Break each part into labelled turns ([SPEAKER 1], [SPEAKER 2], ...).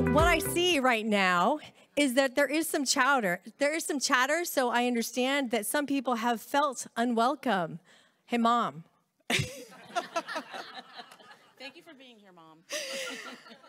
[SPEAKER 1] So what I see right now is that there is some chatter. There is some chatter, so I understand that some people have felt unwelcome. Hey, Mom.
[SPEAKER 2] Thank you for being here, Mom.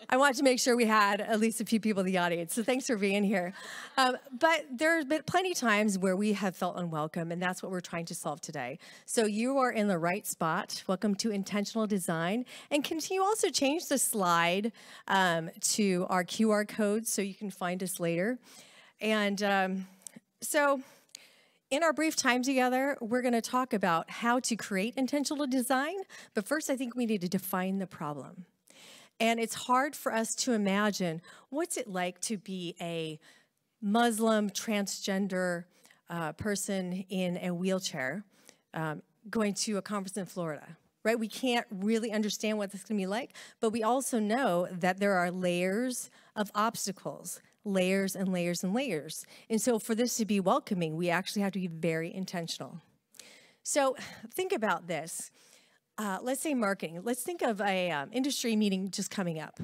[SPEAKER 1] I wanted to make sure we had at least a few people in the audience, so thanks for being here. But there's been plenty of times where we have felt unwelcome, and that's what we're trying to solve today. So you are in the right spot. Welcome to Intentional Design. And can you also change the slide to our QR code so you can find us later? And so in our brief time together, we're going to talk about how to create intentional design. But first, I think we need to define the problem. And it's hard for us to imagine what's it like to be a Muslim transgender person in a wheelchair going to a conference in Florida, right? We can't really understand what this is going to be like, but we also know that there are layers of obstacles, layers and layers and layers. And so for this to be welcoming, we actually have to be very intentional. So think about this. Let's say marketing. Let's think of a industry meeting just coming up.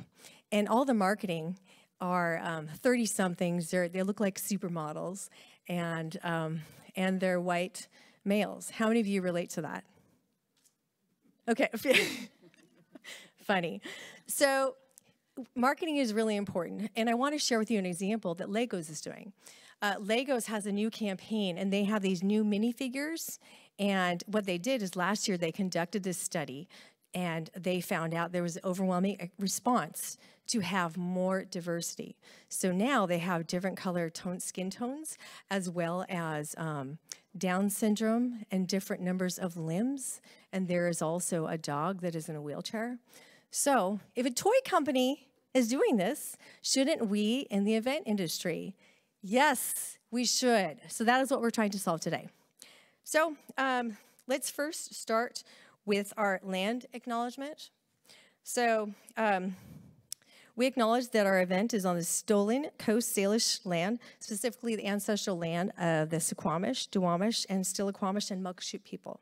[SPEAKER 1] And all the marketing are 30-somethings. They look like supermodels, and they're white males. How many of you relate to that? Okay. Funny. So marketing is really important, and I want to share with you an example that Legos is doing. Legos has a new campaign, and they have these new minifigures, and what they did is last year they conducted this study, and they found out there was an overwhelming response to have more diversity. So now they have different color skin tones, as well as Down syndrome and different numbers of limbs, and there is also a dog that is in a wheelchair. So if a toy company is doing this, shouldn't we in the event industry? Yes, we should. So that is what we're trying to solve today. So let's first start with our land acknowledgement. So we acknowledge that our event is on the stolen Coast Salish land, specifically the ancestral land of the Suquamish, Duwamish, and Stillaquamish and Muckleshoot people.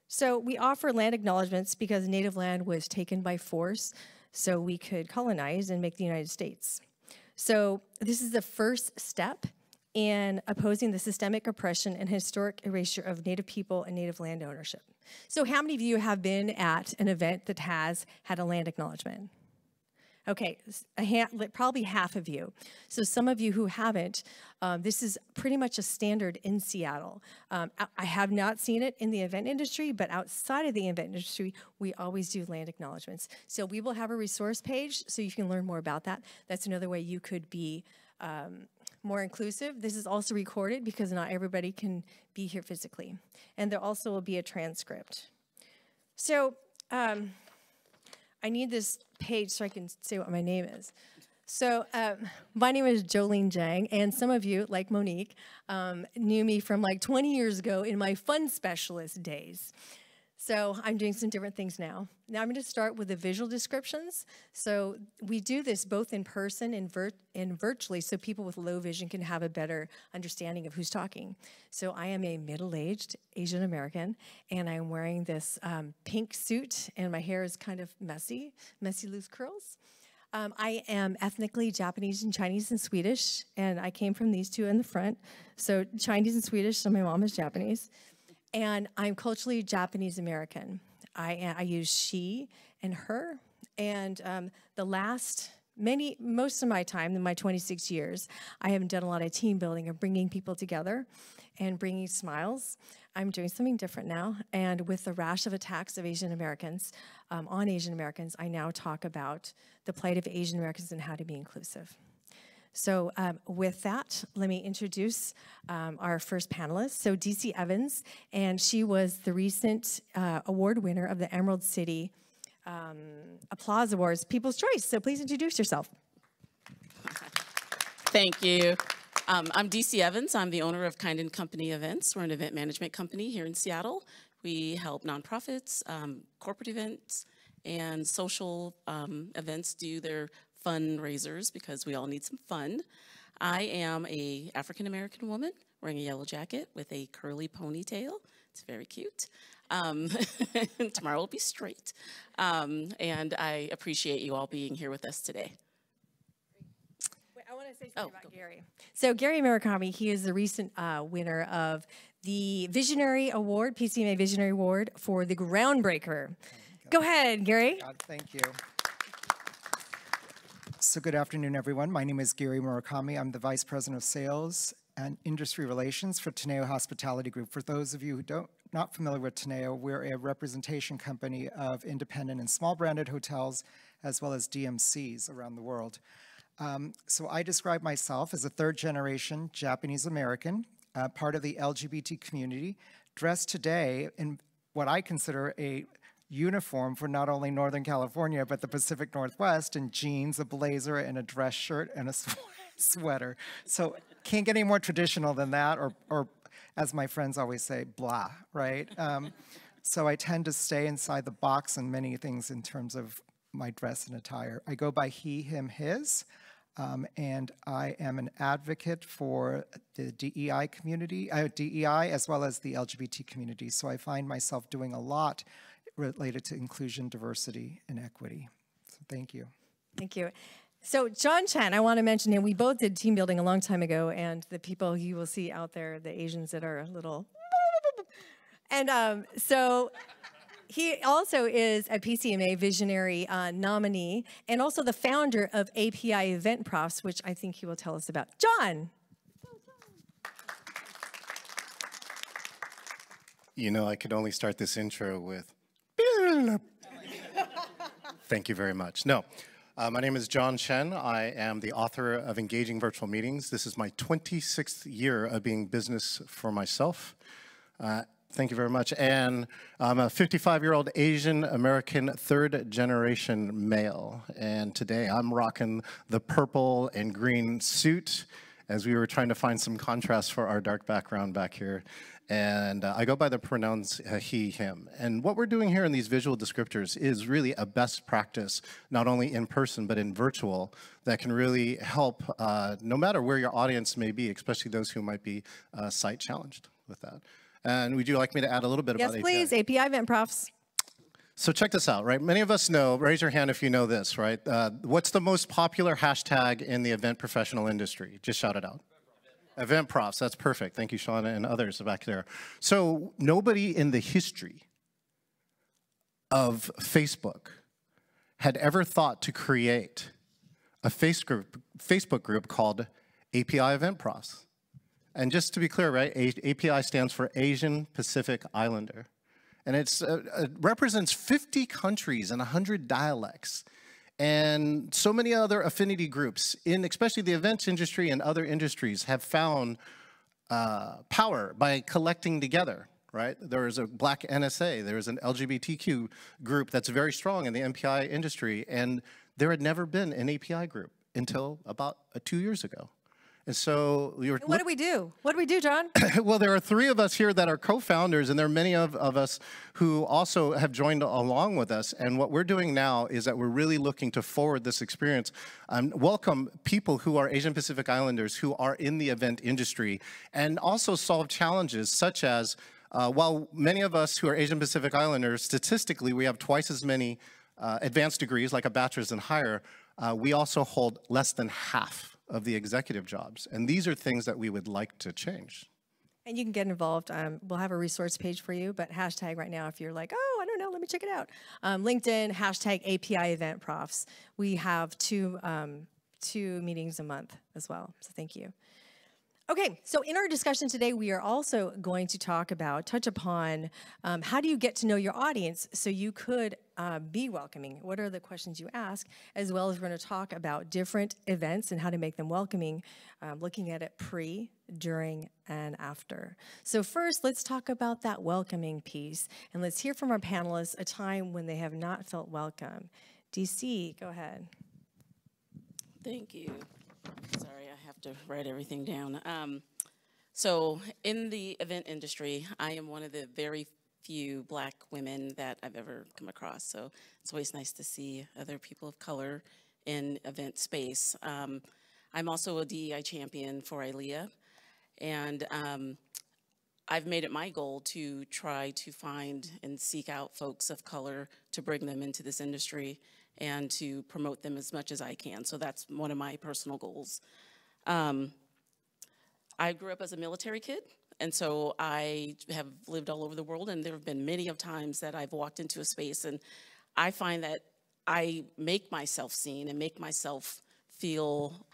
[SPEAKER 1] So we offer land acknowledgements because native land was taken by force, so we could colonize and make the United States. So this is the first step in opposing the systemic oppression and historic erasure of Native people and Native land ownership. So how many of you have been at an event that has had a land acknowledgement? Okay, probably half of you. So some of you who haven't, this is pretty much a standard in Seattle. I have not seen it in the event industry, but outside of the event industry, we always do land acknowledgements. So we will have a resource page so you can learn more about that. That's another way you could be more inclusive. This is also recorded because not everybody can be here physically. And there also will be a transcript. So I need this page so I can say what my name is. So my name is Jolene Jang, and some of you, like Monique, knew me from like 20 years ago in my fund specialist days. So I'm doing some different things now. Now I'm going to start with the visual descriptions. So we do this both in person and virtually so people with low vision can have a better understanding of who's talking. So I am a middle-aged Asian American, and I'm wearing this pink suit, and my hair is kind of messy loose curls. I am ethnically Japanese and Chinese and Swedish, and I came from these two in the front. So Chinese and Swedish, so my mom is Japanese. And I'm culturally Japanese American. I use she and her. And most of my time, in my 26 years, I have done a lot of team building and bringing people together and bringing smiles. I'm doing something different now. And with the rash of attacks of Asian Americans, on Asian Americans, I now talk about the plight of Asian Americans and how to be inclusive. So with that, let me introduce our first panelist. So DC Evans, and she was the recent award winner of the Emerald City Applause Awards People's Choice. So please introduce yourself.
[SPEAKER 2] Thank you. I'm DC Evans. I'm the owner of Kind & Company Events. We're an event management company here in Seattle. We help nonprofits, corporate events, and social events do their fundraisers because we all need some fun. I am a African-American woman wearing a yellow jacket with a curly ponytail. It's very cute. Tomorrow will be straight. And I appreciate you all being here with us today.
[SPEAKER 1] I want to say something about Gary. So Gary Murakami, he is the recent winner of the Visionary Award, PCMA Visionary Award for the Groundbreaker. Go ahead, Gary.
[SPEAKER 3] Thank you. So good afternoon, everyone. My name is Gary Murakami. I'm the Vice President of Sales and Industry Relations for Teneo Hospitality Group. For those of you who not familiar with Teneo, we're a representation company of independent and small branded hotels, as well as DMCs around the world. So I describe myself as a third-generation Japanese American, part of the LGBT community, dressed today in what I consider a uniform for not only Northern California, but the Pacific Northwest, in jeans, a blazer, and a dress shirt, and a sweater. So can't get any more traditional than that, or as my friends always say, blah, right? So I tend to stay inside the box in many things in terms of my dress and attire. I go by he, him, his, and I am an advocate for the DEI community, DEI, as well as the LGBT community. So I find myself doing a lot related to inclusion, diversity, and equity. So thank you.
[SPEAKER 1] Thank you. So John Chen, I want to mention him. We both did team building a long time ago, and the people you will see out there, the Asians that are a little, and so he also is a PCMA Visionary nominee, and also the founder of API Event Profs, which I think he will tell us about. John.
[SPEAKER 4] You know, I could only start this intro with, thank you very much. No, my name is John Chen. I am the author of Engaging Virtual Meetings. This is my 26th year of being business for myself. Thank you very much. And I'm a 55-year-old Asian American third-generation male. And today I'm rocking the purple and green suit as we were trying to find some contrast for our dark background back here. And I go by the pronouns he, him. And what we're doing here in these visual descriptors is really a best practice, not only in person, but in virtual, that can really help no matter where your audience may be, especially those who might be sight challenged with that. And would you like me to add a little bit about API?
[SPEAKER 1] Yes, please, API Event Profs.
[SPEAKER 4] So check this out, right? Many of us know, raise your hand if you know this, right? What's the most popular hashtag in the event professional industry? Just shout it out. Event Profs, that's perfect. Thank you, Shauna, and others back there. So nobody in the history of Facebook had ever thought to create a Facebook group called API Event Profs. And just to be clear, right, API stands for Asian Pacific Islander. And it represents 50 countries and 100 dialects. And so many other affinity groups in especially the events industry and other industries have found power by collecting together, right? There is a Black NSA, there is an LGBTQ group that's very strong in the MPI industry, and there had never been an API group until about 2 years ago. And so
[SPEAKER 1] what do we do? What do we do, John?
[SPEAKER 4] Well, there are 3 of us here that are co-founders, and there are many of us who also have joined along with us. And what we're doing now is that we're really looking to forward this experience and welcome people who are Asian Pacific Islanders who are in the event industry, and also solve challenges such as, while many of us who are Asian Pacific Islanders, statistically, we have twice as many advanced degrees, like a bachelor's and higher, we also hold less than half of the executive jobs. And these are things that we would like to change.
[SPEAKER 1] And you can get involved. We'll have a resource page for you, but hashtag right now if you're like, oh, I don't know, let me check it out. LinkedIn, hashtag API Event Profs. We have two meetings a month as well, so thank you. Okay, so in our discussion today, we are also going to touch upon how do you get to know your audience so you could be welcoming? What are the questions you ask? As well as we're going to talk about different events and how to make them welcoming, looking at it pre, during, and after. So first, let's talk about that welcoming piece, and let's hear from our panelists a time when they have not felt welcome. DC, go ahead.
[SPEAKER 2] Thank you. Sorry, I have to write everything down. So in the event industry, I am one of the very few Black women that I've ever come across. So it's always nice to see other people of color in event space. I'm also a DEI champion for ILEA, and I've made it my goal to try to find and seek out folks of color to bring them into this industry. and to promote them as much as I can. So that's one of my personal goals. I grew up as a military kid, and so I have lived all over the world, and there have been many of times that I've walked into a space, and I find that I make myself seen and make myself feel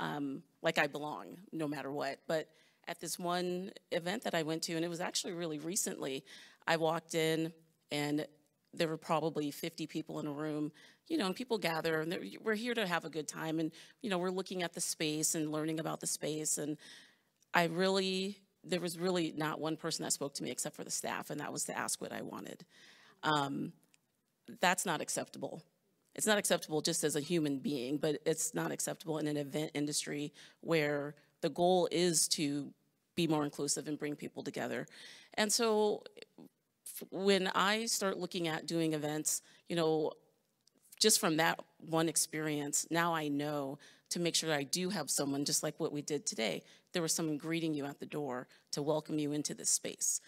[SPEAKER 2] like I belong no matter what. But at this one event that I went to, and it was actually really recently, I walked in and there were probably 50 people in a room, you know, and people gather, and we're here to have a good time, and, you know, we're looking at the space and learning about the space, and there was really not one person that spoke to me except for the staff, and that was to ask what I wanted. That's not acceptable. It's not acceptable just as a human being, but it's not acceptable in an event industry where the goal is to be more inclusive and bring people together. And so when I start looking at doing events, you know, just from that one experience, now I know to make sure that I do have someone, just like what we did today. There was someone greeting you at the door to welcome you into this space.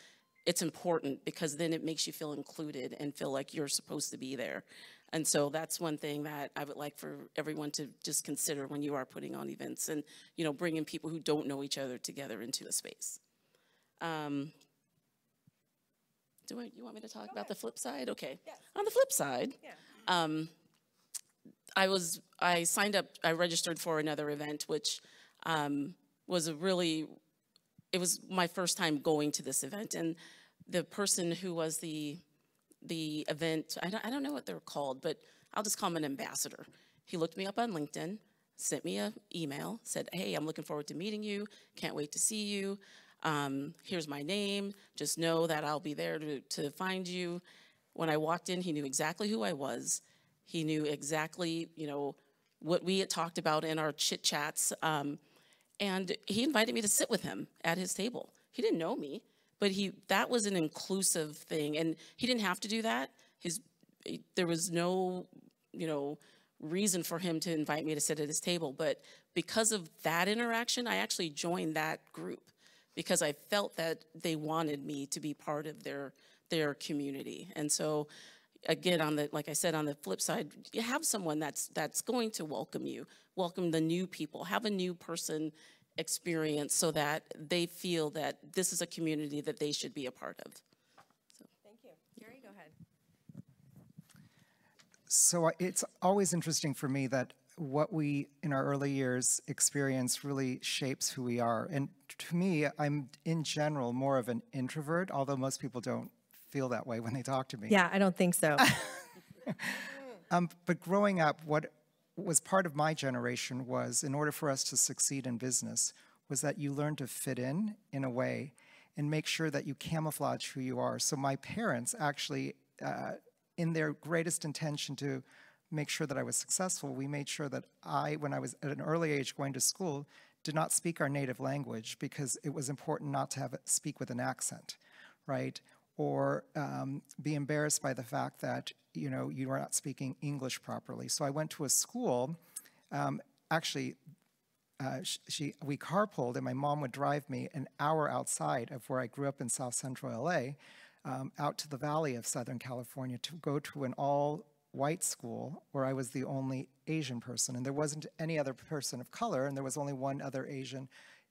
[SPEAKER 2] It's important because then it makes you feel included and feel like you're supposed to be there. And so that's one thing that I would like for everyone to just consider when you are putting on events and, you know, bringing people who don't know each other together into a space. You want me to talk about the flip side? Okay. Yes. On the flip side, I signed up, I registered for another event, which was it was my first time going to this event. And the person who was the event, I don't know what they're called, but I'll just call him an ambassador. He looked me up on LinkedIn, sent me an email, said, hey, I'm looking forward to meeting you, can't wait to see you. Here's my name, just know that I'll be there to find you. When I walked in, he knew exactly who I was. He knew exactly, you know, what we had talked about in our chit chats. And he invited me to sit with him at his table. He didn't know me, but that was an inclusive thing. And he didn't have to do that. There was no, you know, reason for him to invite me to sit at his table. But because of that interaction, I actually joined that group because I felt that they wanted me to be part of their community. And so, again, like I said, on the flip side, you have someone that's going to welcome you, welcome the new people, have a new person experience so that they feel that this is a community that they should be a part of. So.
[SPEAKER 1] Thank you. Gary, go ahead.
[SPEAKER 3] So it's always interesting for me that what we, in our early years, experience really shapes who we are. And to me, I'm, in general, more of an introvert, although most people don't feel that way when they talk to me.
[SPEAKER 1] Yeah, I don't think so.
[SPEAKER 3] But growing up, what was part of my generation was, in order for us to succeed in business, was that you learn to fit in a way and make sure that you camouflage who you are. So my parents actually, in their greatest intention to make sure that I was successful, we made sure that when I was at an early age going to school, did not speak our native language because it was important not to speak with an accent, right? Or be embarrassed by the fact that, you know, you are not speaking English properly. So I went to a school, actually, we carpooled and my mom would drive me an hour outside of where I grew up in South Central LA, out to the Valley of Southern California to go to an all-white school where I was the only Asian person. And there wasn't any other person of color, and there was only one other Asian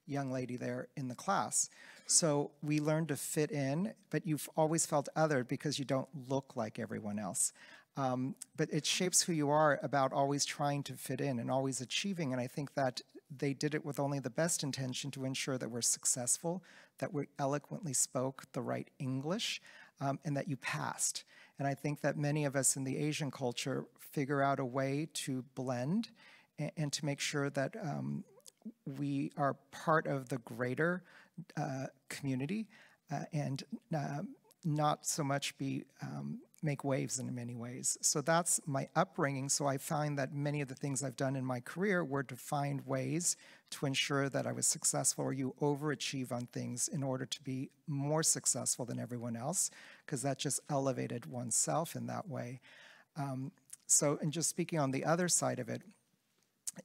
[SPEAKER 3] young lady there in the class. So we learned to fit in, but you've always felt othered because you don't look like everyone else. But it shapes who you are about always trying to fit in and always achieving. And I think that they did it with only the best intention to ensure that we're successful, that we eloquently spoke the right English, and that you passed. And I think that many of us in the Asian culture figure out a way to blend and to make sure that we are part of the greater community and not so much make waves in many ways. So that's my upbringing. So I find that many of the things I've done in my career were to find ways to ensure that I was successful, or you overachieve on things in order to be more successful than everyone else, because that just elevated oneself in that way. And just speaking on the other side of it,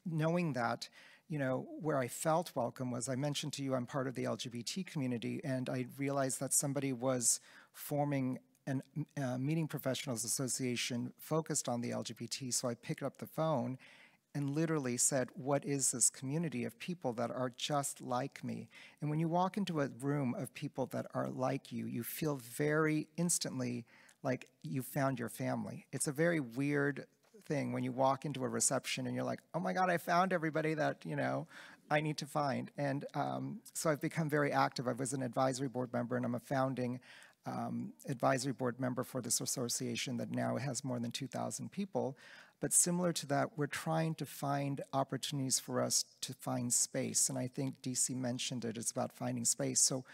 [SPEAKER 3] knowing that, you know, where I felt welcome was, I mentioned to you I'm part of the LGBT community, and I realized that somebody was forming a meeting professionals association focused on the LGBT, so I picked up the phone and literally said, what is this community of people that are just like me? And when you walk into a room of people that are like you feel very instantly like you found your family. It's a very weird thing when you walk into a reception and you're like, oh my God, I found everybody that, you know, I need to find. And so I've become very active. I was an advisory board member, and I'm a founding advisory board member for this association that now has more than 2,000 people. But similar to that, we're trying to find opportunities for us to find space. And I think DC mentioned it, it's about finding space. So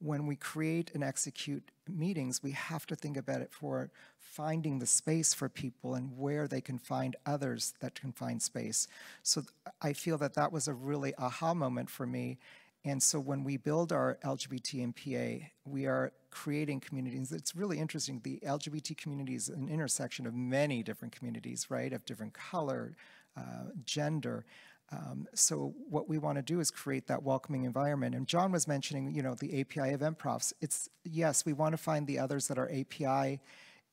[SPEAKER 3] when we create and execute meetings, we have to think about it for finding the space for people and where they can find others that can find space. So I feel that that was a really aha moment for me. And so when we build our LGBT MPA, we are creating communities. It's really interesting. The LGBT community is an intersection of many different communities, right? Of different color, gender. So what we want to do is create that welcoming environment. And John was mentioning, you know, the API event profs. It's, yes, we want to find the others that are API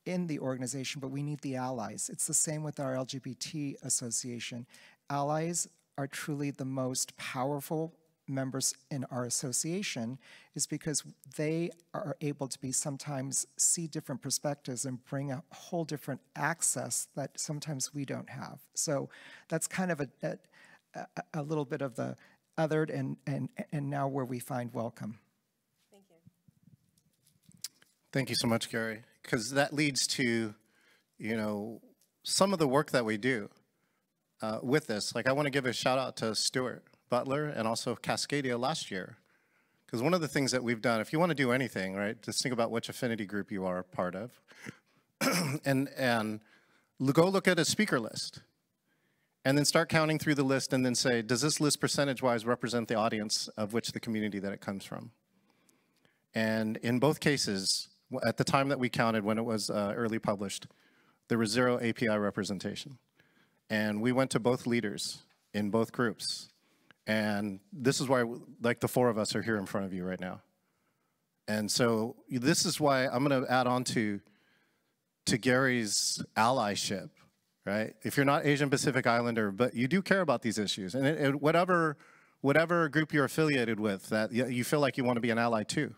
[SPEAKER 3] in the organization, but we need the allies. It's the same with our LGBT association. Allies are truly the most powerful members in our association, is because they are able to be sometimes see different perspectives and bring a whole different access that sometimes we don't have. So that's kind of a little bit of the othered and now where we find welcome.
[SPEAKER 1] Thank you.
[SPEAKER 4] Thank you so much, Gary, because that leads to, you know, some of the work that we do with this. Like, I want to give a shout out to Stuart Butler and also Cascadia last year, because one of the things that we've done, if you want to do anything, right, just think about which affinity group you are a part of, and go look at a speaker list, and then start counting through the list, and then say, does this list percentage-wise represent the audience of which the community that it comes from? And in both cases, at the time that we counted, when it was early published, there was 0 API representation. And we went to both leaders in both groups. And this is why, like, the 4 of us are here in front of you right now. And so this is why I'm going to add on to Gary's allyship, right? If you're not Asian Pacific Islander, but you do care about these issues, and whatever group you're affiliated with, that you feel like you want to be an ally too,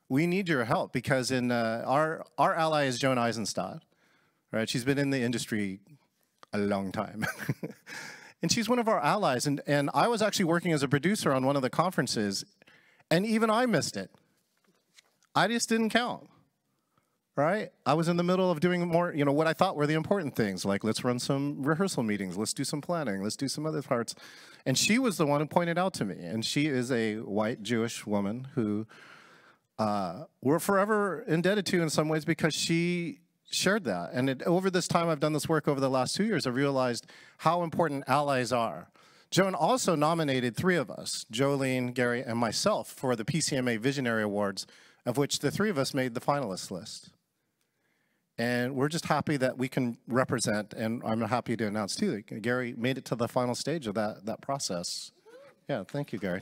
[SPEAKER 4] we need your help, because in our ally is Joan Eisenstadt, right? She's been in the industry a long time. And she's one of our allies, and I was actually working as a producer on one of the conferences, and even I missed it. I just didn't count, right? I was in the middle of doing more, you know, what I thought were the important things, like let's run some rehearsal meetings, let's do some planning, let's do some other parts. And she was the one who pointed out to me, and she is a white Jewish woman who we're forever indebted to in some ways, because she shared that. And over this time I've done this work over the last 2 years, I realized how important allies are. Joan also nominated 3 of us, Jolene, Gary, and myself, for the PCMA Visionary Awards, of which the 3 of us made the finalist list. And we're just happy that we can represent, and I'm happy to announce too that Gary made it to the final stage of that process. Yeah, thank you, Gary.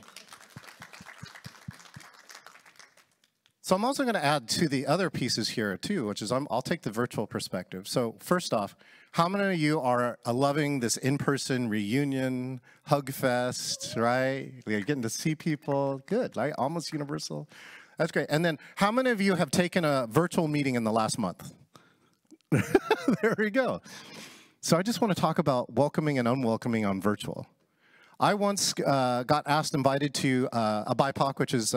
[SPEAKER 4] So I'm also going to add to the other pieces here too, which is I'll take the virtual perspective. So first off, how many of you are loving this in-person reunion, hug fest, right? You're getting to see people. Good, right? Almost universal. That's great. And then how many of you have taken a virtual meeting in the last month? There we go. So I just want to talk about welcoming and unwelcoming on virtual. I once got invited to a BIPOC, which is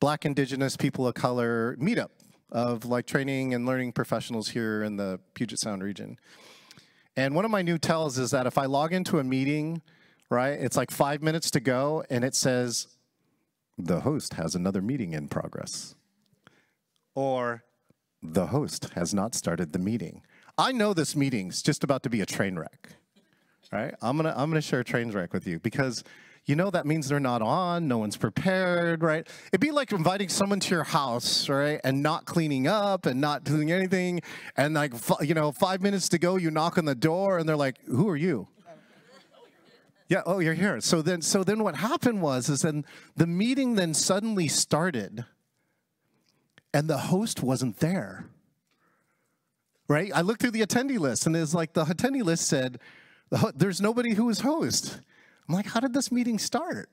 [SPEAKER 4] Black, Indigenous, People of Color meetup of like training and learning professionals here in the Puget Sound region. And one of my new tells is that if I log into a meeting, right, it's like 5 minutes to go, and it says, the host has another meeting in progress. Or, the host has not started the meeting. I know this meeting's just about to be a train wreck. Right? I'm gonna share a train wreck with you, because you know that means they're not on, no one's prepared, right? It'd be like inviting someone to your house, right, and not cleaning up and not doing anything, and like 5 minutes to go, you knock on the door, and they're like, "Who are you?" Yeah, oh, you're here. So then what happened was then the meeting then suddenly started, and the host wasn't there. right? I looked through the attendee list, and it's like the attendee list said, there's nobody who is host. I'm like, how did this meeting start?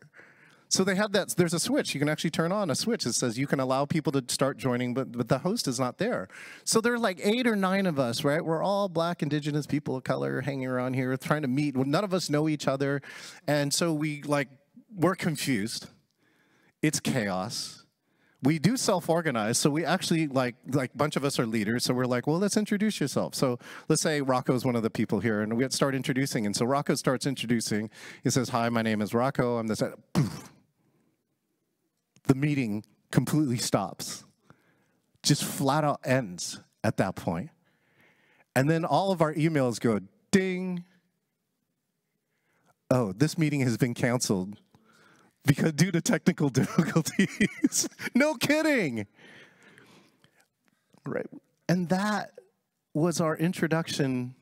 [SPEAKER 4] So they have that, there's a switch. You can actually turn on a switch that says you can allow people to start joining, but the host is not there. So there are like 8 or 9 of us, right? We're all Black, Indigenous people of color hanging around here trying to meet. Well, none of us know each other. And so we're confused. It's chaos. We do self-organize, so we actually, like a bunch of us are leaders, so we're like, well, let's introduce yourself. So let's say Rocco's one of the people here, and we start introducing, and so Rocco starts introducing. He says, hi, my name is Rocco. I'm this. The meeting completely stops. Just flat out ends at that point. And then all of our emails go ding. Oh, this meeting has been canceled because due to technical difficulties. No kidding. Right. And that was our introduction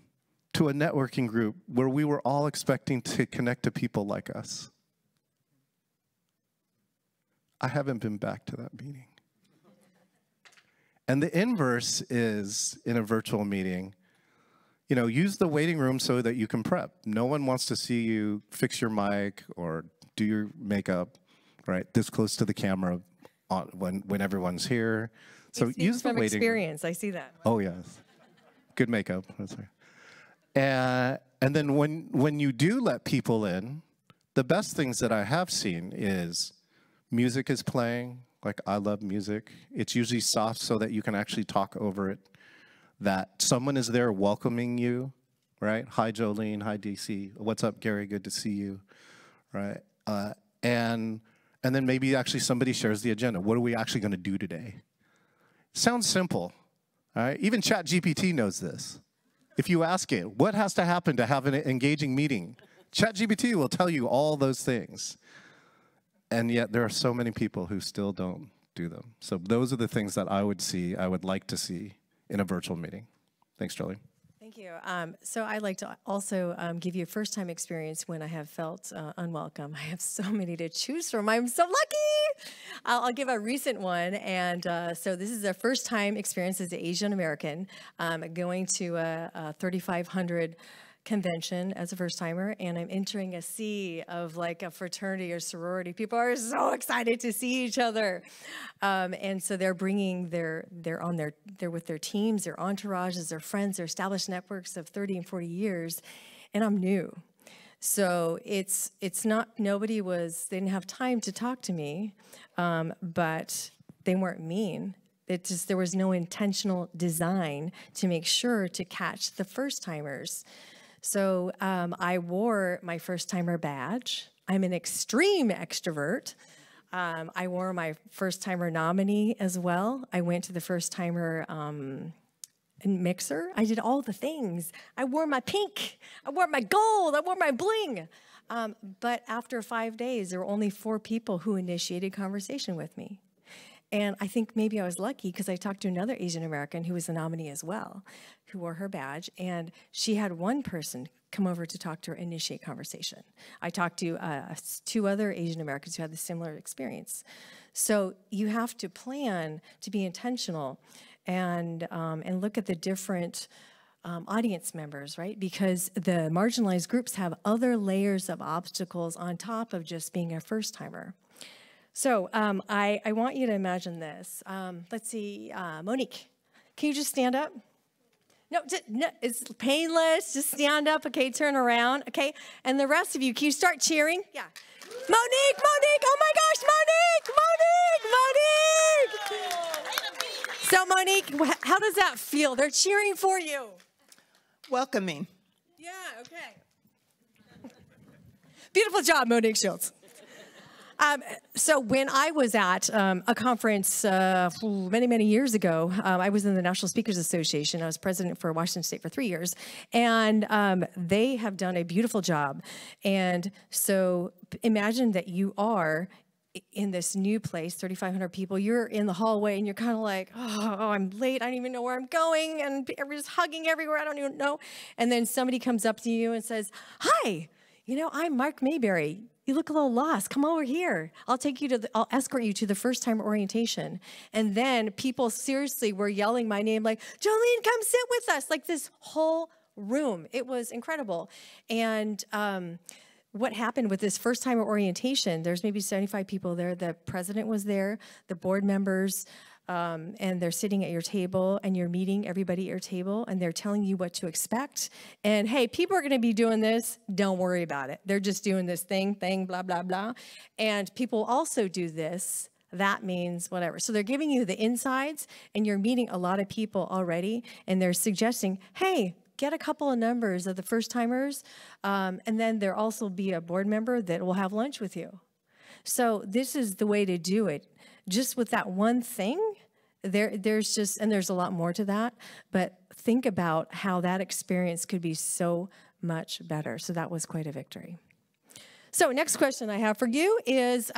[SPEAKER 4] to a networking group where we were all expecting to connect to people like us. I haven't been back to that meeting. And the inverse is, in a virtual meeting, you know, use the waiting room so that you can prep. No one wants to see you fix your mic or do your makeup, right, this close to the camera when everyone's here. So use the waiting
[SPEAKER 1] experience, I see that.
[SPEAKER 4] Oh, yes. Good makeup. That's right. And then when you do let people in, the best things that I have seen is music is playing. Like, I love music. It's usually soft so that you can actually talk over it. That someone is there welcoming you, right? Hi, Jolene. Hi, DC. What's up, Gary? Good to see you, right? And then maybe actually somebody shares the agenda. What are we actually going to do today? Sounds simple, all right? Even ChatGPT knows this. If you ask it, what has to happen to have an engaging meeting? ChatGPT will tell you all those things. And yet there are so many people who still don't do them. So those are the things that I would like to see in a virtual meeting. Thanks, Jolie.
[SPEAKER 1] Thank you. So I'd like to also give you a first-time experience when I have felt unwelcome. I have so many to choose from. I'm so lucky. I'll give a recent one. And so this is a first-time experience as an Asian American going to a 3,500 convention as a first-timer, and I'm entering a sea of like a fraternity or sorority. People are so excited to see each other, and so they're bringing they're with their teams, their entourages, their friends, their established networks of 30 and 40 years, and I'm new. So it's not, they didn't have time to talk to me, but they weren't mean. There was no intentional design to make sure to catch the first-timers. So I wore my first-timer badge. I'm an extreme extrovert. I wore my first-timer nominee as well. I went to the first-timer mixer. I did all the things. I wore my pink. I wore my gold. I wore my bling. But after 5 days, there were only 4 people who initiated conversation with me. And I think maybe I was lucky because I talked to another Asian American who was the nominee as well, who wore her badge, and she had one person come over to talk to her, initiate conversation. I talked to 2 other Asian Americans who had the similar experience. So you have to plan to be intentional and look at the different audience members, right? Because the marginalized groups have other layers of obstacles on top of just being a first-timer. So I want you to imagine this. Let's see, Monique, can you just stand up? No, it's painless. Just stand up, okay, turn around, okay? And the rest of you, can you start cheering? Yeah. Monique, Monique, oh my gosh, Monique, Monique, Monique! So Monique, how does that feel? They're cheering for you.
[SPEAKER 5] Welcoming.
[SPEAKER 1] Yeah, okay. Beautiful job, Monique Schultz. So when I was at a conference many, many years ago, I was in the National Speakers Association. I was president for Washington State for 3 years, and they have done a beautiful job. And so imagine that you are in this new place, 3,500 people. You're in the hallway, and you're kind of like, oh, I'm late. I don't even know where I'm going, and everybody's hugging everywhere. I don't even know. And then somebody comes up to you and says, hi, you know, I'm Mark Mayberry. you look a little lost. Come over here. I'll escort you to the first time orientation. And then people seriously were yelling my name like, Jolene, come sit with us. Like this whole room. It was incredible. And what happened with this first time orientation, there's maybe 75 people there. The president was there, the board members, and they're sitting at your table and you're meeting everybody at your table and they're telling you what to expect. And hey, people are going to be doing this. Don't worry about it. They're just doing this thing, blah, blah, blah. And people also do this. That means whatever. So they're giving you the insides and you're meeting a lot of people already and they're suggesting, hey, get a couple of numbers of the first timers. And then there'll also be a board member that will have lunch with you. So this is the way to do it. Just with that one thing, there's a lot more to that, but think about how that experience could be so much better. So that was quite a victory. So next question I have for you is,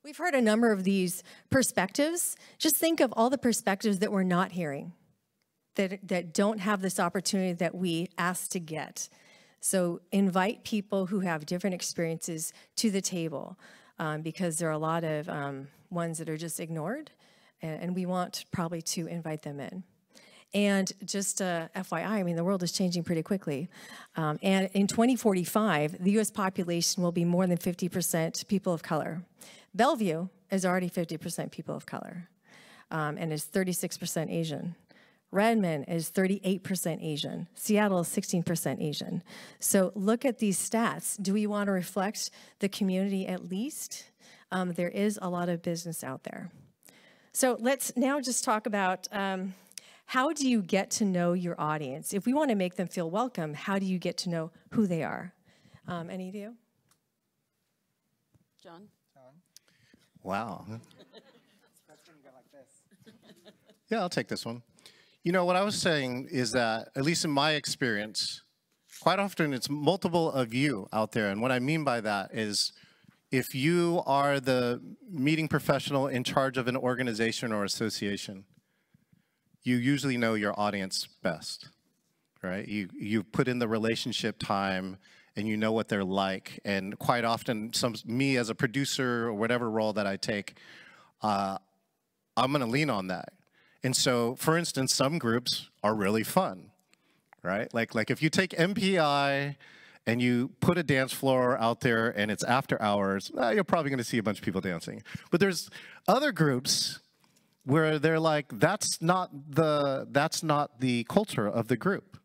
[SPEAKER 1] we've heard a number of these perspectives. Just think of all the perspectives that we're not hearing, that don't have this opportunity that we asked to get. So invite people who have different experiences to the table because there are a lot of ones that are just ignored, and we want probably to invite them in. And just FYI, I mean, the world is changing pretty quickly. And in 2045, the U.S. population will be more than 50% people of color. Bellevue is already 50% people of color and is 36% Asian. Redmond is 38% Asian. Seattle is 16% Asian. So look at these stats. Do we want to reflect the community at least? There is a lot of business out there. So let's now just talk about how do you get to know your audience? If we want to make them feel welcome, how do you get to know who they are? Any of you?
[SPEAKER 2] John?
[SPEAKER 4] Wow. Yeah, I'll take this one. You know, what I was saying is that, at least in my experience, quite often it's multiple of you out there. And what I mean by that is if you are the meeting professional in charge of an organization or association, you usually know your audience best, right? You put in the relationship time and you know what they're like. And quite often, me as a producer or whatever role that I take, I'm going to lean on that. And so, for instance, some groups are really fun, right? Like if you take MPI and you put a dance floor out there and it's after hours, you're probably going to see a bunch of people dancing. But there's other groups where they're like, that's not the culture of the group.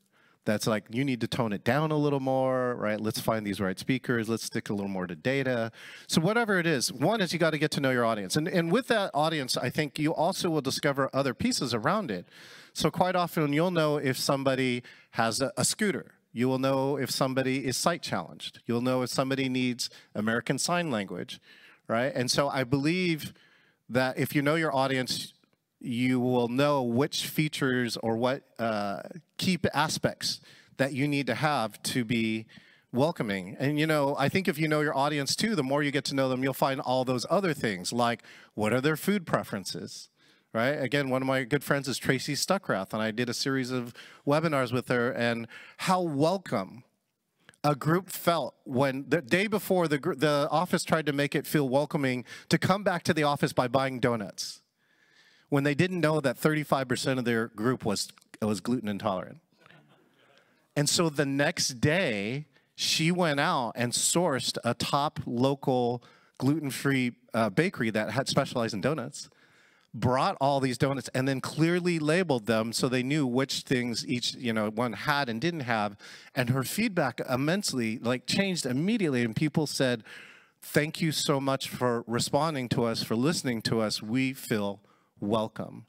[SPEAKER 4] That's like, you need to tone it down a little more, right? Let's find these right speakers. Let's stick a little more to data. So whatever it is, one is you got to get to know your audience. And with that audience, I think you also will discover other pieces around it. So quite often you'll know if somebody has a scooter. You will know if somebody is sight challenged. You'll know if somebody needs American Sign Language, right? And so I believe that if you know your audience, you will know which features or what key aspects that you need to have to be welcoming. And, you know, I think if you know your audience, too, the more you get to know them, you'll find all those other things, like what are their food preferences, right? Again, one of my good friends is Tracy Stuckrath, and I did a series of webinars with her, and how welcome a group felt when the day before the office tried to make it feel welcoming to come back to the office by buying donuts, when they didn't know that 35% of their group was gluten intolerant. And so the next day, she went out and sourced a top local gluten-free bakery that had specialized in donuts, brought all these donuts, and then clearly labeled them so they knew which things each one had and didn't have. And her feedback immensely changed immediately, and people said, thank you so much for responding to us, for listening to us. We feel welcome.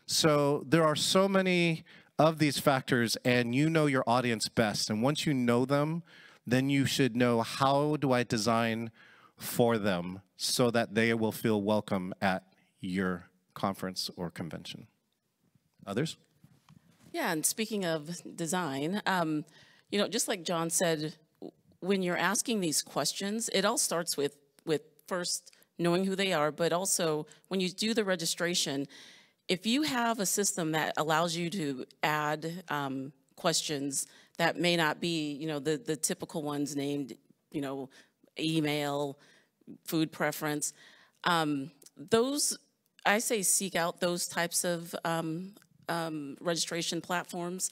[SPEAKER 4] So there are so many of these factors, and you know your audience best. And once you know them, then you should know, how do I design for them so that they will feel welcome at your conference or convention. Others?
[SPEAKER 2] Yeah, and speaking of design, just like John said, when you're asking these questions, it all starts with first knowing who they are, but also when you do the registration, if you have a system that allows you to add questions that may not be, you know, the typical ones named, you know, email, food preference. Those, I say seek out those types of registration platforms.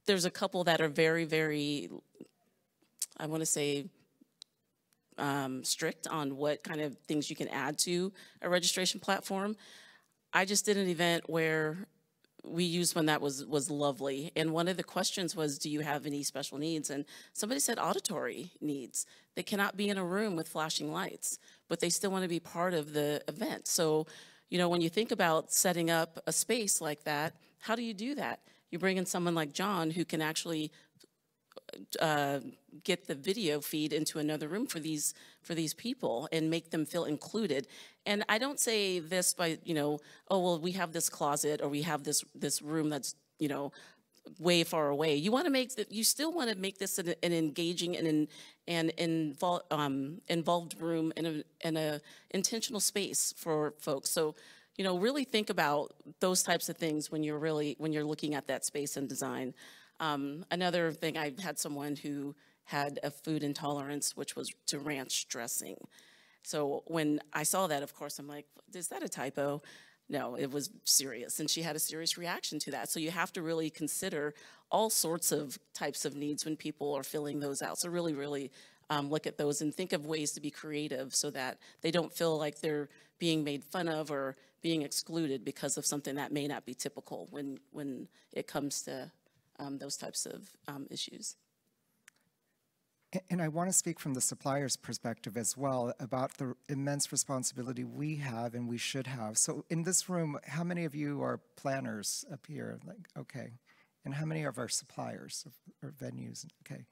[SPEAKER 2] There's a couple that are very, very, I want to say, strict on what kind of things you can add to a registration platform. I just did an event where we used one that was lovely, and one of the questions was, do you have any special needs? And somebody said auditory needs. They cannot be in a room with flashing lights, but they still want to be part of the event. So, you know, when you think about setting up a space like that, how do you do that? You bring in someone like John who can actually get the video feed into another room for these people and make them feel included. And I don't say this by, you know, oh, well, we have this closet or we have this room that's, you know, way far away. You want to make that, you still want to make this an engaging and involved room and a intentional space for folks. So, you know, really think about those types of things when you're looking at that space and design. Another thing, I had someone who had a food intolerance, which was to ranch dressing. So when I saw that, of course, I'm like, is that a typo? No, it was serious, and she had a serious reaction to that. So you have to really consider all sorts of types of needs when people are filling those out. So really, really look at those and think of ways to be creative so that they don't feel like they're being made fun of or being excluded because of something that may not be typical when it comes to those types of issues.
[SPEAKER 3] And I want to speak from the supplier's perspective as well about the immense responsibility we have and we should have. So in this room, how many of you are planners up here? Like, okay. And how many of our suppliers or venues? Okay.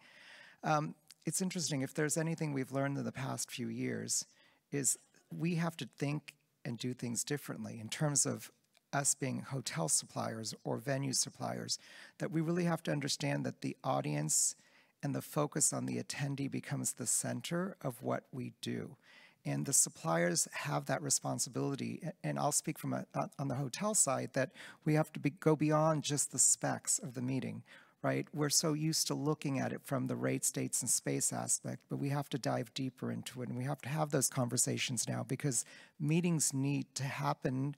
[SPEAKER 3] It's interesting, if there's anything we've learned in the past few years, is we have to think and do things differently in terms of us being hotel suppliers or venue suppliers, that we really have to understand that the audience and the focus on the attendee becomes the center of what we do. And the suppliers have that responsibility. And I'll speak from on the hotel side that we have to go beyond just the specs of the meeting, right? We're so used to looking at it from the rates, dates, and space aspect, but we have to dive deeper into it. And we have to have those conversations now because meetings need to happen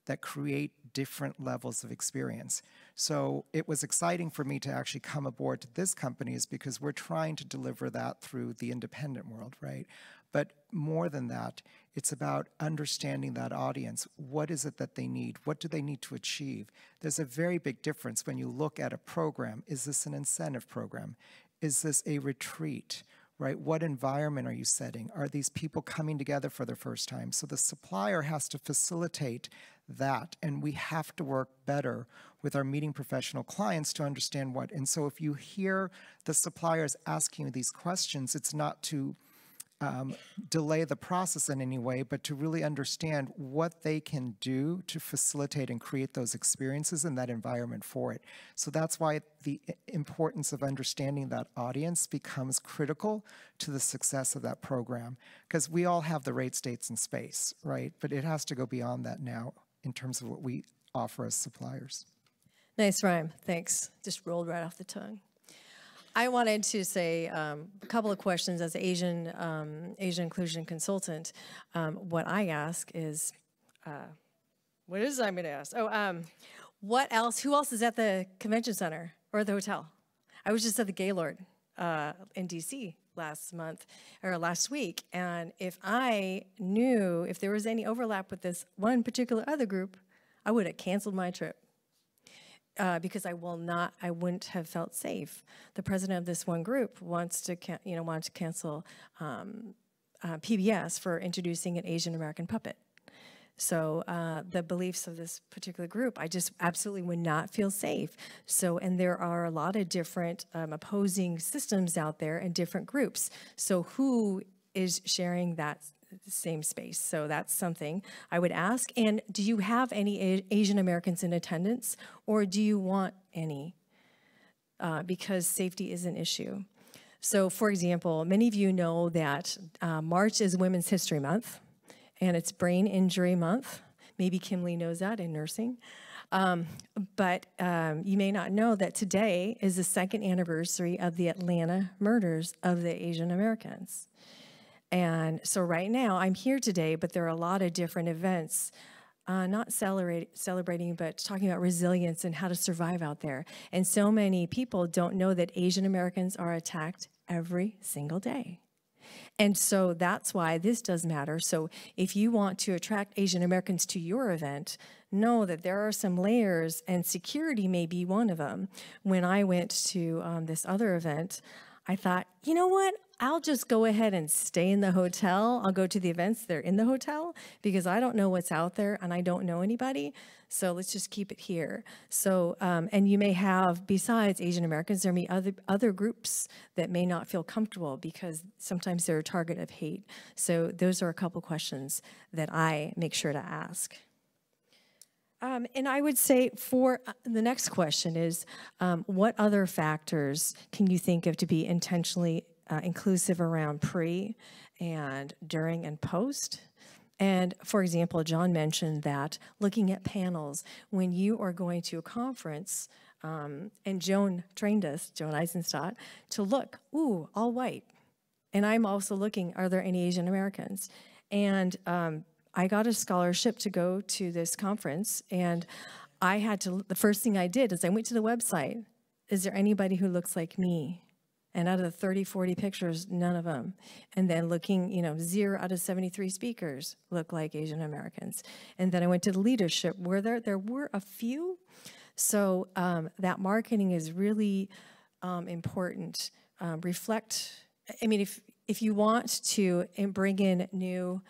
[SPEAKER 3] that create different levels of experience. So it was exciting for me to actually come aboard to this company is because we're trying to deliver that through the independent world, right? But more than that, it's about understanding that audience. What is it that they need? What do they need to achieve? There's a very big difference when you look at a program. Is this an incentive program? Is this a retreat? Right? What environment are you setting? Are these people coming together for the first time? So the supplier has to facilitate that, and we have to work better with our meeting professional clients to understand what. And so if you hear the suppliers asking you these questions, it's not to delay the process in any way, but to really understand what they can do to facilitate and create those experiences in that environment for it. So that's why the importance of understanding that audience becomes critical to the success of that program, because we all have the rates, dates, and space, right? But it has to go beyond that now in terms of what we offer as suppliers.
[SPEAKER 1] Nice rhyme, thanks. Just rolled right off the tongue. I wanted to say a couple of questions as Asian inclusion consultant. What I ask is, what is it I'm going to ask? Oh, what else? Who else is at the convention center or the hotel? I was just at the Gaylord in DC last week, and if I knew if there was any overlap with this one particular other group, I would have canceled my trip. Because I wouldn't have felt safe. The president of this one group wanted to cancel PBS for introducing an Asian American puppet. So the beliefs of this particular group, I just absolutely would not feel safe. So, and there are a lot of different opposing systems out there and different groups. So who is sharing that same space? So that's something I would ask. And do you have any Asian Americans in attendance, or do you want any? Because safety is an issue. So for example, many of you know that March is Women's History Month, and it's Brain Injury Month. Maybe Kim Lee knows that in nursing. But you may not know that today is the 2nd anniversary of the Atlanta murders of the Asian Americans. And so right now, I'm here today, but there are a lot of different events, not celebrating, but talking about resilience and how to survive out there. And so many people don't know that Asian Americans are attacked every single day. And so that's why this does matter. So if you want to attract Asian Americans to your event, know that there are some layers, and security may be one of them. When I went to this other event, I thought, you know what? I'll just go ahead and stay in the hotel. I'll go to the events that are in the hotel because I don't know what's out there and I don't know anybody. So let's just keep it here. So, and you may have, besides Asian Americans, there may be other groups that may not feel comfortable because sometimes they're a target of hate. So those are a couple questions that I make sure to ask. And I would say for the next question is, what other factors can you think of to be intentionally inclusive around pre and during and post? And for example, John mentioned that looking at panels, when you are going to a conference, and Joan trained us, Joan Eisenstadt, to look, ooh, all white. And I'm also looking, are there any Asian Americans? And I got a scholarship to go to this conference, and I had to, the first thing I did is I went to the website. Is there anybody who looks like me? And out of the 30, 40 pictures, none of them. And then looking, 0 out of 73 speakers look like Asian Americans. And then I went to the leadership where there were a few. So that marketing is really important. Reflect, I mean, if you want to bring in new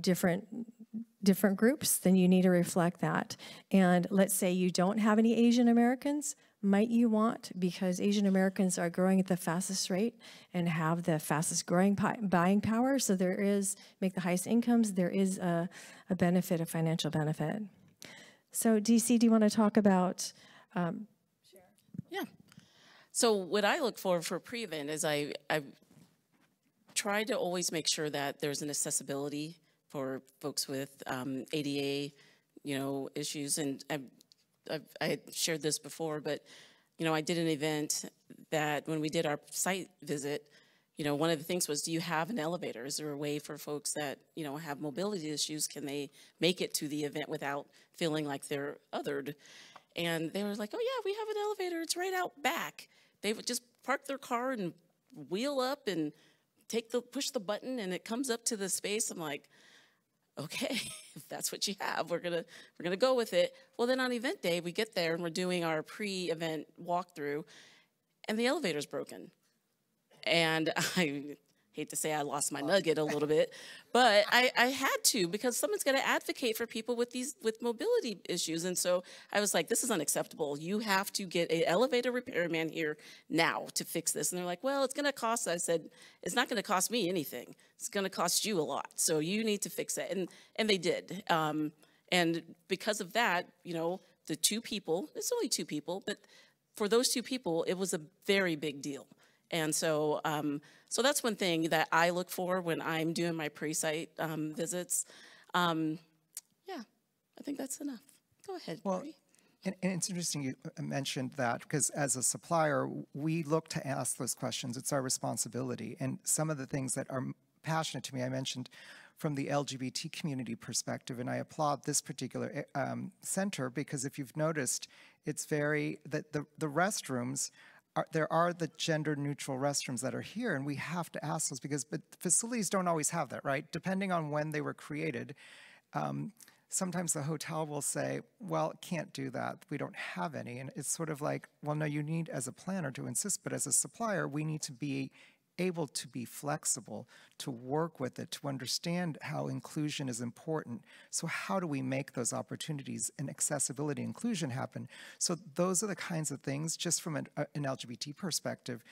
[SPEAKER 1] different groups, then you need to reflect that. And let's say you don't have any Asian Americans, might you want, because Asian Americans are growing at the fastest rate and have the fastest growing buying power, so there is, make the highest incomes, there is a benefit, a financial benefit. So DC, do you want to talk about?
[SPEAKER 2] Yeah. So what I look for pre-event is I try to always make sure that there's an accessibility for folks with ADA, issues. And I had shared this before, but, I did an event that when we did our site visit, one of the things was, do you have an elevator? Is there a way for folks that, have mobility issues, can they make it to the event without feeling like they're othered? And they were like, oh yeah, we have an elevator, it's right out back. They would just park their car and wheel up and push the button and it comes up to the space. I'm like, okay, if that's what you have, we're gonna go with it. Well, then on event day, we get there and we're doing our pre-event walkthrough, and the elevator's broken. And I hate to say I lost my nugget a little bit, but I had to, because someone's got to advocate for people with mobility issues. And so I was like, this is unacceptable. You have to get an elevator repairman here now to fix this. And they're like, well, it's going to cost. I said, it's not going to cost me anything. It's going to cost you a lot. So you need to fix it. And they did. And because of that, the 2 people, it's only 2 people, but for those 2 people, it was a very big deal. And so, so that's one thing that I look for when I'm doing my pre-site visits. Yeah, I think that's enough. Go ahead,
[SPEAKER 3] Well,
[SPEAKER 2] Bree.
[SPEAKER 3] and it's interesting you mentioned that, because as a supplier, we look to ask those questions. It's our responsibility. And some of the things that are passionate to me, I mentioned from the LGBT community perspective, and I applaud this particular center, because if you've noticed, it's very, the restrooms, there are the gender-neutral restrooms that are here, and we have to ask those, because but facilities don't always have that, right? Depending on when they were created, sometimes the hotel will say, well, it can't do that. We don't have any. And it's sort of like, well, no, you need as a planner to insist, but as a supplier, we need to be able to be flexible, to work with it, to understand how inclusion is important. So how do we make those opportunities and accessibility inclusion happen? So those are the kinds of things, just from an LGBT perspective,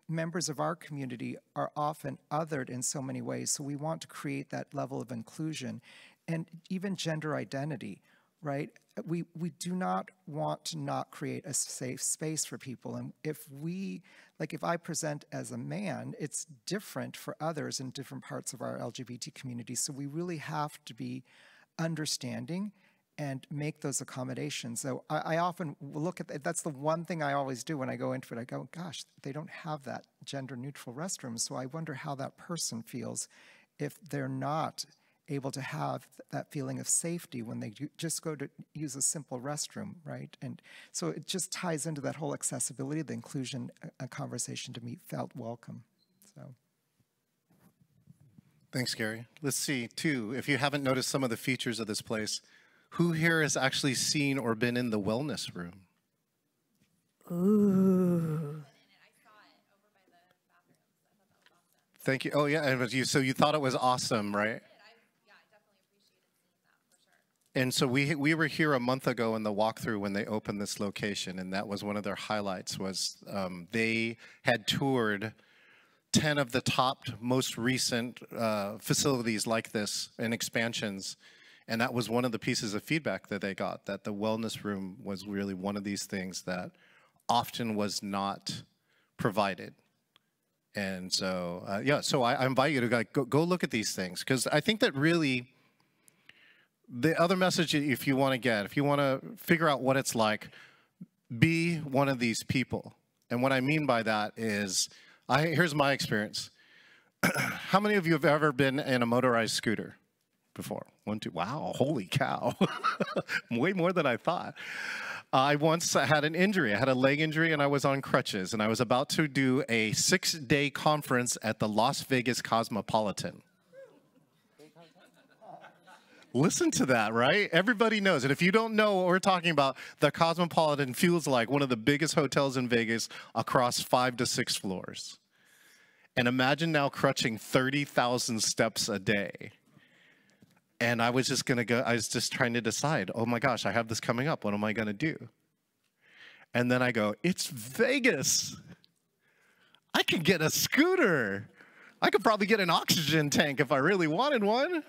[SPEAKER 3] members of our community are often othered in so many ways. So we want to create that level of inclusion, and even gender identity, right? We do not want to not create a safe space for people. And if I present as a man, it's different for others in different parts of our LGBT community. So we really have to be understanding and make those accommodations. So I often look at that. That's the one thing I always do when I go into it. I go, gosh, they don't have that gender-neutral restroom, so I wonder how that person feels if they're not able to have that feeling of safety when they just go to use a simple restroom, right? And so it just ties into that whole accessibility, the inclusion conversation to me felt welcome. So.
[SPEAKER 4] Thanks, Gary. Let's see, too, if you haven't noticed some of the features of this place, who here has actually seen or been in the wellness room?
[SPEAKER 1] Ooh.
[SPEAKER 4] Thank you. Oh, yeah. And so you thought it was awesome, right? And so we were here a month ago in the walkthrough when they opened this location, and that was one of their highlights. Was they had toured 10 of the top most recent facilities like this and expansions. And that was one of the pieces of feedback that they got, that the wellness room was really one of these things that often was not provided. And so, yeah, so I invite you to go look at these things, because I think that really the other message, if you want to get, if you want to figure out what it's like, be one of these people. And what I mean by that is, here's my experience. How many of you have ever been in a motorized scooter before? 1, 2, wow, holy cow. Way more than I thought. I once had an injury. I had a leg injury and I was on crutches, and I was about to do a 6-day conference at the Las Vegas Cosmopolitan. Listen to that, right? Everybody knows. And if you don't know what we're talking about, the Cosmopolitan feels like one of the biggest hotels in Vegas across 5 to 6 floors. And imagine now crutching 30,000 steps a day. And I was just going to go, I was just trying to decide, oh my gosh, I have this coming up. What am I going to do? And then I go, it's Vegas. I can get a scooter. I could probably get an oxygen tank if I really wanted one.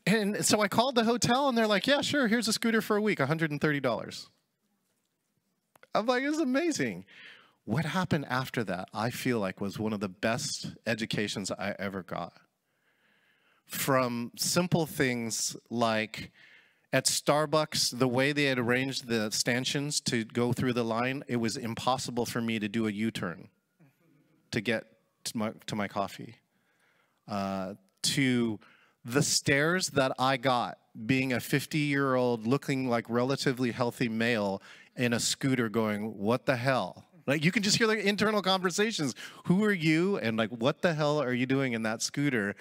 [SPEAKER 4] And so I called the hotel, and they're like, yeah, sure, here's a scooter for a week, $130. I'm like, it's amazing. What happened after that, I feel like, was one of the best educations I ever got. From simple things like at Starbucks, the way they had arranged the stanchions to go through the line, it was impossible for me to do a U-turn to get to my coffee. To the stares that I got being a 50-year-old looking like relatively healthy male in a scooter going, what the hell? Like, you can just hear the internal conversations. Who are you? And like, what the hell are you doing in that scooter?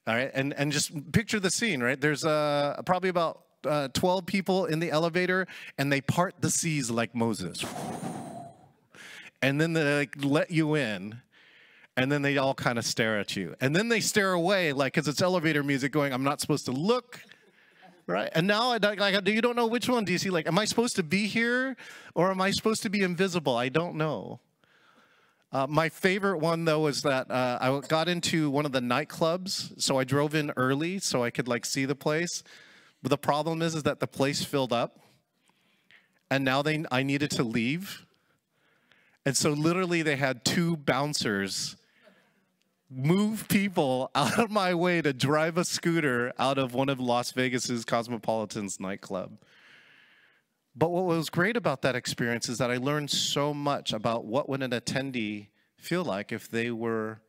[SPEAKER 4] All right, and just picture the scene, right? There's probably about 12 people in the elevator, and they part the seas like Moses. And then they like let you in. And then they all kind of stare at you. And then they stare away, like, because it's elevator music going, I'm not supposed to look, right? And now, you don't know which one. Do you see, like, am I supposed to be here or am I supposed to be invisible? I don't know. My favorite one, though, is that I got into one of the nightclubs, so I drove in early so I could, like, see the place. But the problem is that the place filled up, and now I needed to leave. And so literally they had 2 bouncers move people out of my way to drive a scooter out of one of Las Vegas's Cosmopolitan's nightclub. But what was great about that experience is that I learned so much about what would an attendee feel like if they were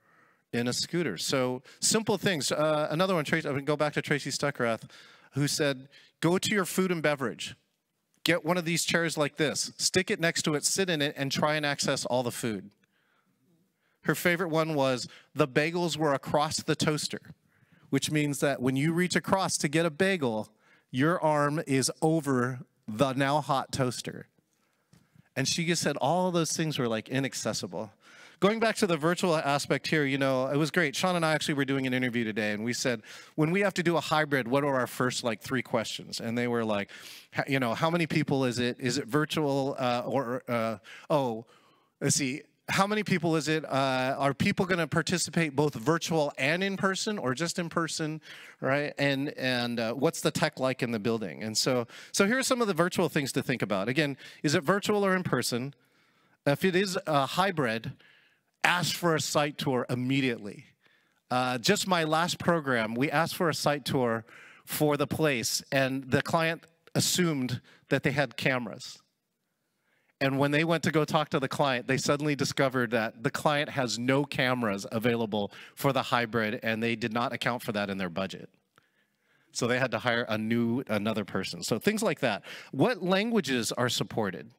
[SPEAKER 4] in a scooter. So simple things. Another one, I'm going to go back to Tracy Stuckerath, who said, go to your food and beverage. Get one of these chairs like this, stick it next to it, sit in it, and try and access all the food. Her favorite one was the bagels were across the toaster, which means that when you reach across to get a bagel, your arm is over the now hot toaster. And she just said all of those things were like inaccessible. Going back to the virtual aspect here, you know, it was great. Sean and I actually were doing an interview today, and we said, when we have to do a hybrid, what are our first, like, 3 questions? And they were like, you know, how many people is it? Is it virtual let's see. How many people is it? Are people going to participate both virtual and in person, or just in person, right? And what's the tech like in the building? And so here are some of the virtual things to think about. Again, is it virtual or in person? If it is a hybrid, ask for a site tour immediately. Just my last program, we asked for a site tour for the place, and the client assumed that they had cameras. And when they went to go talk to the client, they suddenly discovered that the client has no cameras available for the hybrid, and they did not account for that in their budget. So they had to hire another person. So things like that. What languages are supported?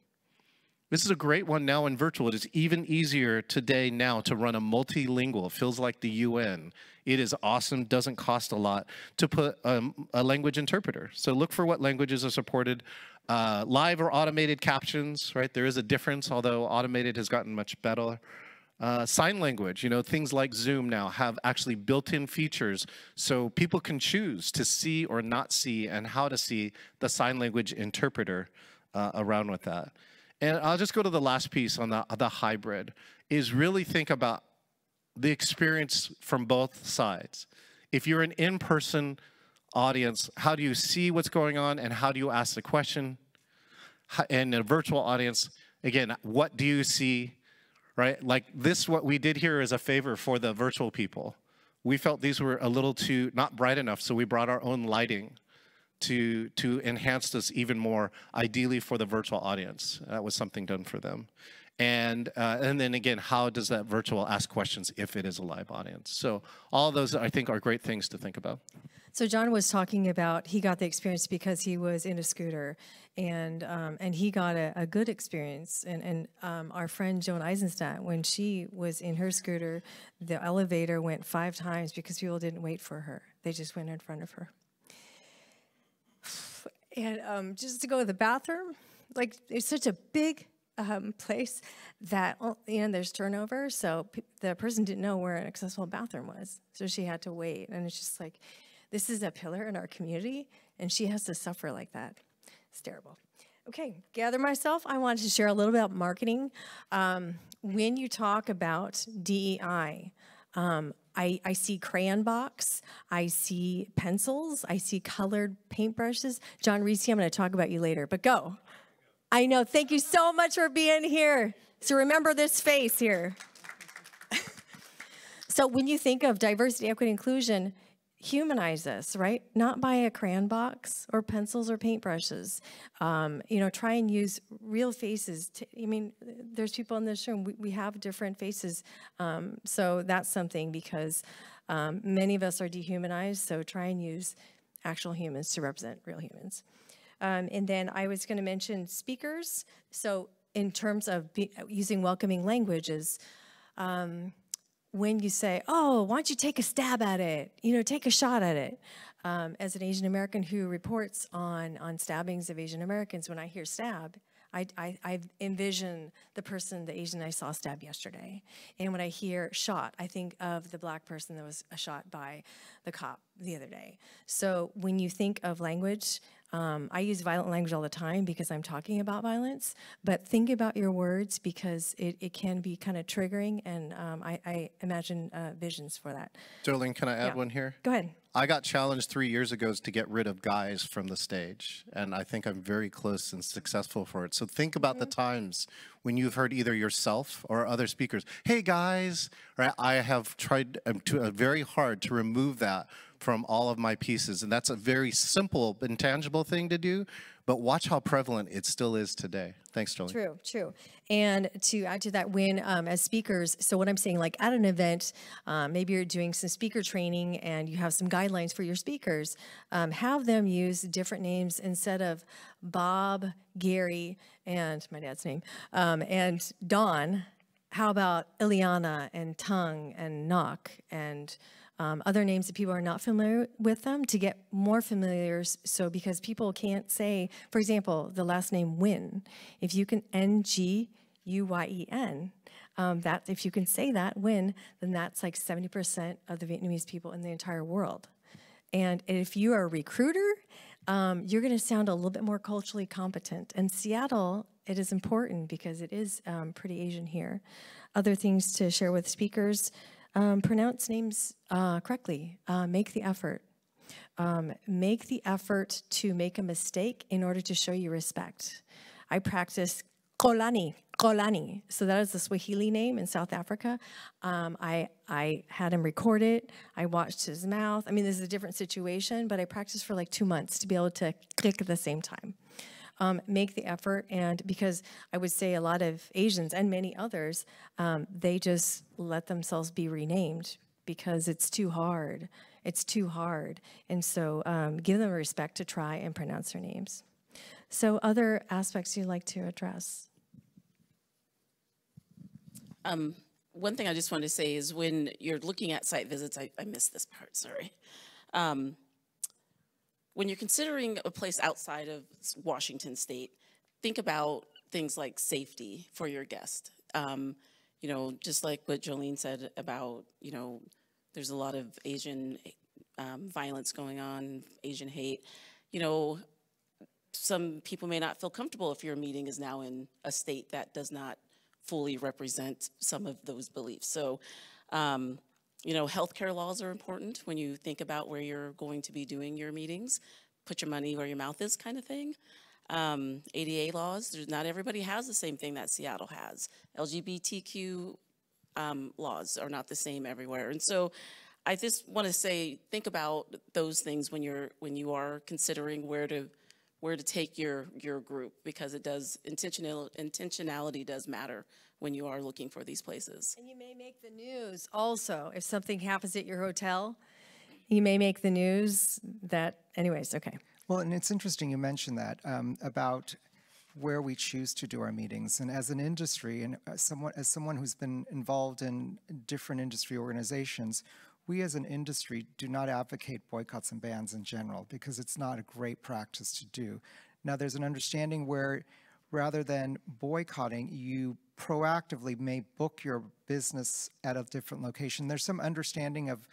[SPEAKER 4] This is a great one now in virtual. It is even easier today now to run a multilingual. It feels like the UN. It is awesome, doesn't cost a lot to put a language interpreter. So look for what languages are supported. Live or automated captions, right? There is a difference, although automated has gotten much better. Sign language, you know, things like Zoom now have actually built-in features so people can choose to see or not see and how to see the sign language interpreter around with that. And I'll just go to the last piece on the hybrid, is really think about the experience from both sides. If you're an in-person audience, how do you see what's going on and how do you ask the question? In a virtual audience, again, what do you see, right? Like this, what we did here is a favor for the virtual people. We felt these were a little too, not bright enough, so we brought our own lighting to enhance this even more, ideally for the virtual audience. That was something done for them. And then again, how does that virtual ask questions if it is a live audience? So all of those, I think, are great things to think about.
[SPEAKER 1] So John was talking about he got the experience because he was in a scooter, and he got a good experience. And our friend Joan Eisenstadt, when she was in her scooter, the elevator went 5 times because people didn't wait for her. They just went in front of her. And just to go to the bathroom, like it's such a big place that, there's turnover, so the person didn't know where an accessible bathroom was, so she had to wait. And it's just like, this is a pillar in our community, and she has to suffer like that. It's terrible. Okay, gather myself. I wanted to share a little bit about marketing. When you talk about DEI, I see crayon box, I see pencils, I see colored paintbrushes. John Reese, I'm going to talk about you later, but go. I know. Thank you so much for being here. So remember this face here. So when you think of diversity, equity, inclusion, humanize us, right? Not by a crayon box or pencils or paintbrushes. Try and use real faces. There's people in this room, we have different faces. So that's something, because many of us are dehumanized, so try and use actual humans to represent real humans. And then I was going to mention speakers. So in terms of using welcoming languages, when you say, oh, why don't you take a stab at it? Take a shot at it. As an Asian American who reports on stabbings of Asian Americans, when I hear stab, I envision the person, the Asian I saw stabbed yesterday. And when I hear shot, I think of the black person that was shot by the cop the other day. So when you think of language, I use violent language all the time because I'm talking about violence, but think about your words, because it can be kind of triggering, and I imagine visions for that.
[SPEAKER 4] Jolene, can I add one here?
[SPEAKER 1] Go ahead.
[SPEAKER 4] I got challenged 3 years ago to get rid of guys from the stage, and I think I'm very close and successful for it. So think about the times when you've heard either yourself or other speakers, hey guys, right? I have tried very hard to remove that from all of my pieces, and that's a very simple, intangible thing to do, but watch how prevalent it still is today. Thanks, Jolene.
[SPEAKER 1] True. And to add to that, when as speakers, so what I'm saying, like at an event, maybe you're doing some speaker training and you have some guidelines for your speakers, have them use different names instead of Bob, Gary, and my dad's name, and Don. How about Ileana and Tung and Nok and other names that people are not familiar with them, to get more familiar. So because people can't say, for example, the last name Nguyen, if you can Nguyen, that if you can say that Nguyen, then that's like 70% of the Vietnamese people in the entire world. And if you are a recruiter, you're going to sound a little bit more culturally competent. And Seattle, it is important because it is pretty Asian here. Other things to share with speakers: pronounce names correctly. Make the effort. Make the effort to make a mistake in order to show you respect. I practice Kolani, Xolani. So that is the Swahili name in South Africa. I had him record it. I watched his mouth. I mean, this is a different situation, but I practiced for like 2 months to be able to click at the same time. Make the effort, and because I would say a lot of Asians and many others, they just let themselves be renamed because it's too hard. It's too hard. And so give them respect to try and pronounce their names. So other aspects you'd like to address?
[SPEAKER 2] One thing I just wanted to say is when you're looking at site visits, I missed this part, sorry. When you're considering a place outside of Washington State, think about things like safety for your guest. You know, just like what Jolene said about, you know, there's a lot of Asian violence going on, Asian hate. You know, some people may not feel comfortable if your meeting is now in a state that does not fully represent some of those beliefs. So, you know, healthcare laws are important when you think about where you're going to be doing your meetings. Put your money where your mouth is kind of thing. ADA laws, not everybody has the same thing that Seattle has. LGBTQ laws are not the same everywhere. And so I just want to say, think about those things when you are considering where to take your group, because it does, intentionality does matter when you are looking for these places.
[SPEAKER 1] And you may make the news also. If something happens at your hotel, you may make the news that, anyways, okay.
[SPEAKER 3] Well, and it's interesting you mentioned that about where we choose to do our meetings. And as an industry, and as someone who's been involved in different industry organizations, we as an industry do not advocate boycotts and bans in general because it's not a great practice to do. Now, there's an understanding where rather than boycotting, you proactively may book your business at a different location. There's some understanding of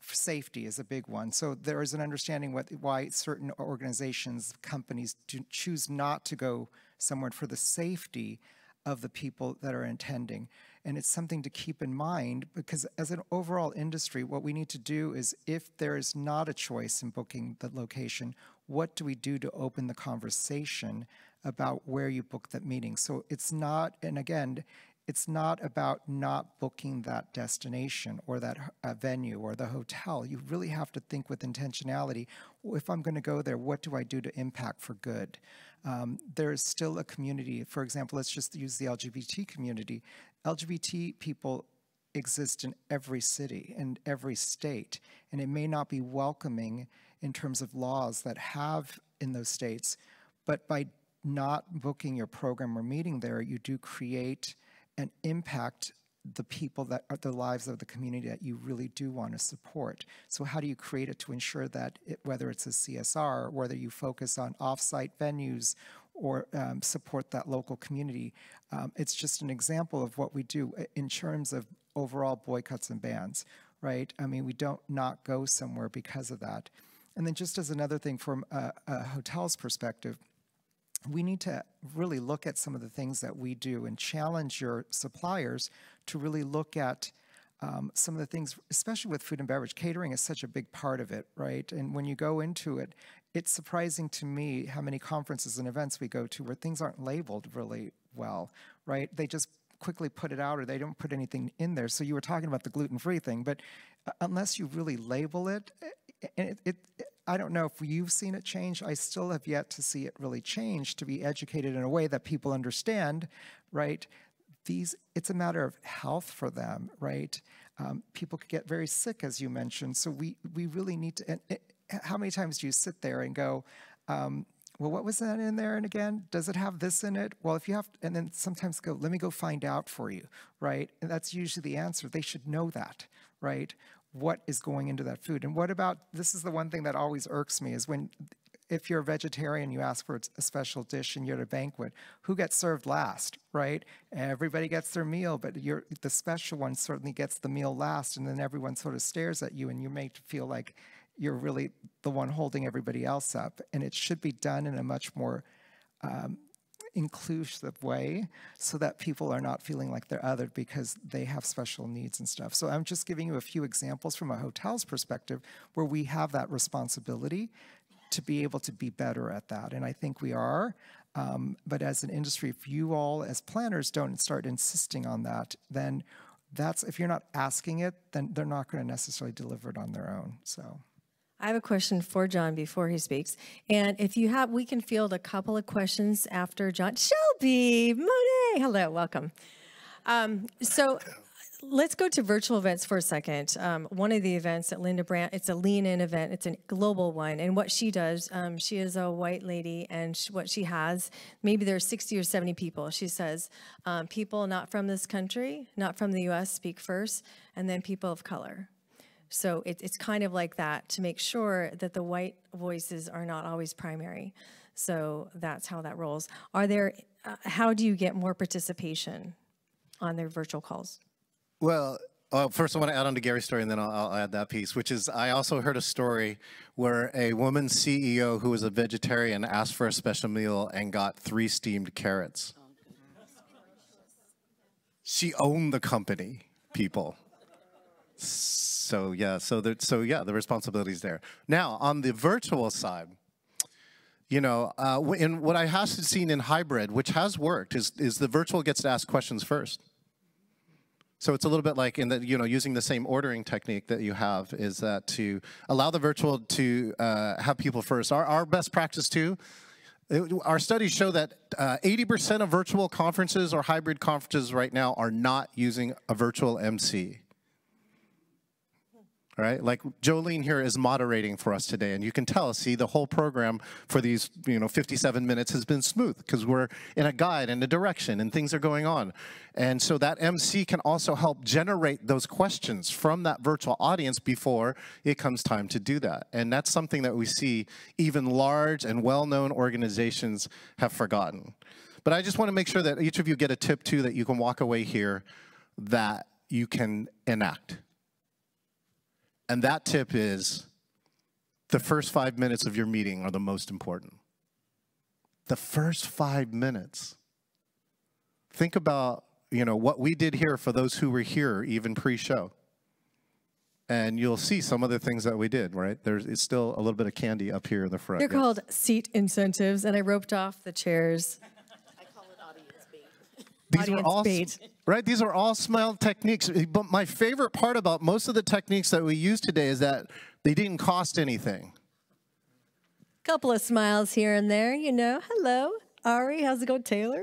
[SPEAKER 3] safety is a big one. So there is an understanding why certain organizations, companies choose not to go somewhere for the safety of the people that are attending. And it's something to keep in mind, because as an overall industry, what we need to do is, if there is not a choice in booking the location, what do we do to open the conversation about where you book that meeting? So it's not, and again, it's not about not booking that destination or that venue or the hotel. You really have to think with intentionality. If I'm going to go there, what do I do to impact for good? There is still a community. For example, let's just use the LGBT community. LGBT people exist in every city and every state, and it may not be welcoming in terms of laws that have in those states, but by not booking your program or meeting there, you do create and impact the people that are the lives of the community that you really do want to support. So how do you create it to ensure that whether it's a CSR, whether you focus on off-site venues or support that local community, it's just an example of what we do in terms of overall boycotts and bans, right? I mean, we don't not go somewhere because of that. And then just as another thing from a hotel's perspective, we need to really look at some of the things that we do and challenge your suppliers to really look at some of the things, especially with food and beverage. Catering is such a big part of it, right? And when you go into it, it's surprising to me how many conferences and events we go to where things aren't labeled really well, right? They just quickly put it out, or they don't put anything in there. So you were talking about the gluten-free thing, but unless you really label it, and I don't know if you've seen it change. I still have yet to see it really change, to be educated in a way that people understand, right? It's a matter of health for them, right? People could get very sick, as you mentioned. So we really need to, and how many times do you sit there and go, well, what was that in there? And again, does it have this in it? Well, if you have, and then sometimes go, let me go find out for you, right? And that's usually the answer. They should know that, right? What is going into that food. And what about, this is the one thing that always irks me, is when, if you're a vegetarian, you ask for a special dish and you're at a banquet, who gets served last, right? Everybody gets their meal, but the special one certainly gets the meal last, and then everyone sort of stares at you and you're made to feel like you're really the one holding everybody else up. And it should be done in a much more inclusive way, so that people are not feeling like they're othered because they have special needs and stuff. So I'm just giving you a few examples from a hotel's perspective where we have that responsibility to be able to be better at that. And I think we are. But as an industry, if you all as planners don't start insisting on that, then if you're not asking it, then they're not going to necessarily deliver it on their own. So
[SPEAKER 1] I have a question for John before he speaks. And if you have, we can field a couple of questions after John. Shelby, Monet, hello, welcome. So let's go to virtual events for a second. One of the events at Linda Brandt, it's a lean-in event. It's a global one. And what she does, she is a white lady, and what she has, maybe there's 60 or 70 people. She says, people not from this country, not from the U.S., speak first, and then people of color. So it's kind of like that to make sure that the white voices are not always primary. So that's how that rolls. How do you get more participation on their virtual calls?
[SPEAKER 4] Well, first I want to add on to Gary's story, and then I'll add that piece, which is I also heard a story where a woman CEO who was a vegetarian asked for a special meal and got 3 steamed carrots. She owned the company, people. So the responsibility's there. Now, on the virtual side, you know, in what I have seen in hybrid, which has worked, is the virtual gets to ask questions first. So it's a little bit like in the, you know, using the same ordering technique that you have, is that to allow the virtual to have people first. Our best practice too, our studies show that 80% of virtual conferences or hybrid conferences right now are not using a virtual MC. Right? Like Jolene here is moderating for us today, and you can tell, see, the whole program for these, 57 minutes has been smooth because we're in a guide and a direction and things are going on. And so that MC can also help generate those questions from that virtual audience before it comes time to do that. And that's something that we see even large and well-known organizations have forgotten. But I just want to make sure that each of you get a tip too, that you can walk away here that you can enact. And that tip is the first 5 minutes of your meeting are the most important. The first 5 minutes. Think about, what we did here for those who were here even pre-show. And you'll see some of the things that we did, right? It's still a little bit of candy up here in the front.
[SPEAKER 1] They're called seat incentives, and I roped off the chairs.
[SPEAKER 2] I call it audience bait.
[SPEAKER 4] These are all
[SPEAKER 1] bait.
[SPEAKER 4] Right, these are all smile techniques. But my favorite part about most of the techniques that we use today is that they didn't cost anything.
[SPEAKER 1] Couple of smiles here and there, Hello, Ari, how's it going, Taylor?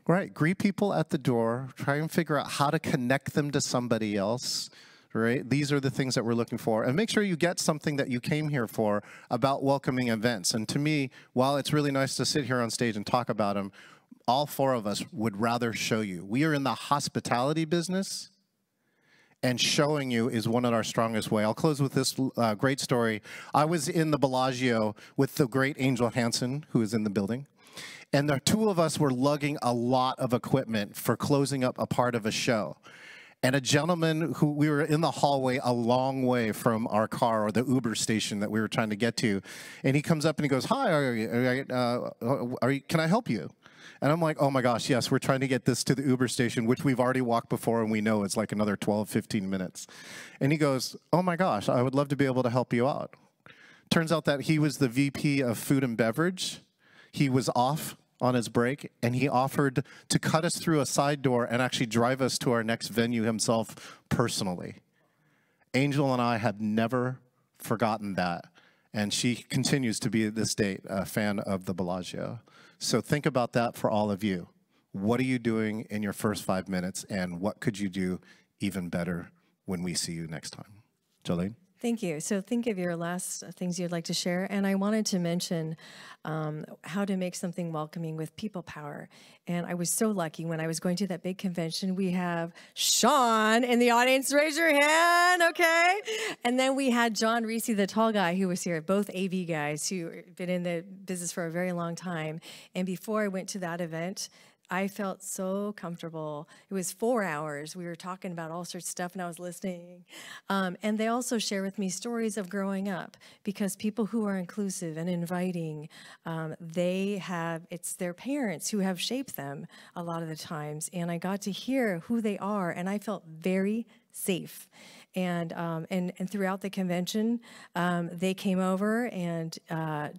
[SPEAKER 4] Right, greet people at the door. Try and figure out how to connect them to somebody else. Right, these are the things that we're looking for. And make sure you get something that you came here for about welcoming events. And to me, while it's really nice to sit here on stage and talk about them, all 4 of us would rather show you. We are in the hospitality business, and showing you is one of our strongest ways. I'll close with this great story. I was in the Bellagio with the great Angel Hansen, who is in the building, and the 2 of us were lugging a lot of equipment for closing up a part of a show. And a gentleman who we were in the hallway a long way from our car or the Uber station that we were trying to get to, and he comes up and he goes, "Hi, can I help you?" And I'm like, oh my gosh, yes, we're trying to get this to the Uber station, which we've already walked before, and we know it's like another 12, 15 minutes. And he goes, oh my gosh, I would love to be able to help you out. Turns out that he was the VP of food and beverage. He was off on his break, and he offered to cut us through a side door and actually drive us to our next venue himself personally. Angel and I have never forgotten that, and she continues to be, at this date, a fan of the Bellagio. So think about that for all of you. What are you doing in your first 5 minutes, and what could you do even better when we see you next time? Jolene?
[SPEAKER 1] Thank you. So think of your last things you'd like to share. And I wanted to mention how to make something welcoming with people power. And I was so lucky when I was going to that big convention. We have Sean in the audience. Raise your hand, okay? And then we had John Reese, the tall guy who was here, both AV guys who have been in the business for a very long time. And before I went to that event, I felt so comfortable. It was 4 hours. We were talking about all sorts of stuff, and I was listening. And they also share with me stories of growing up, because people who are inclusive and inviting, it's their parents who have shaped them a lot of the times. And I got to hear who they are, and I felt very safe. And throughout the convention, they came over and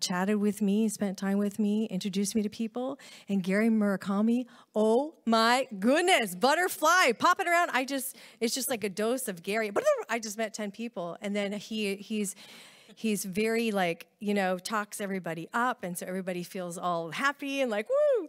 [SPEAKER 1] chatted with me, spent time with me, introduced me to people. And Gary Murakami, oh my goodness, butterfly popping around. It's just like a dose of Gary. I just met 10 people, and then he's very like, talks everybody up, and so everybody feels all happy and like, woo!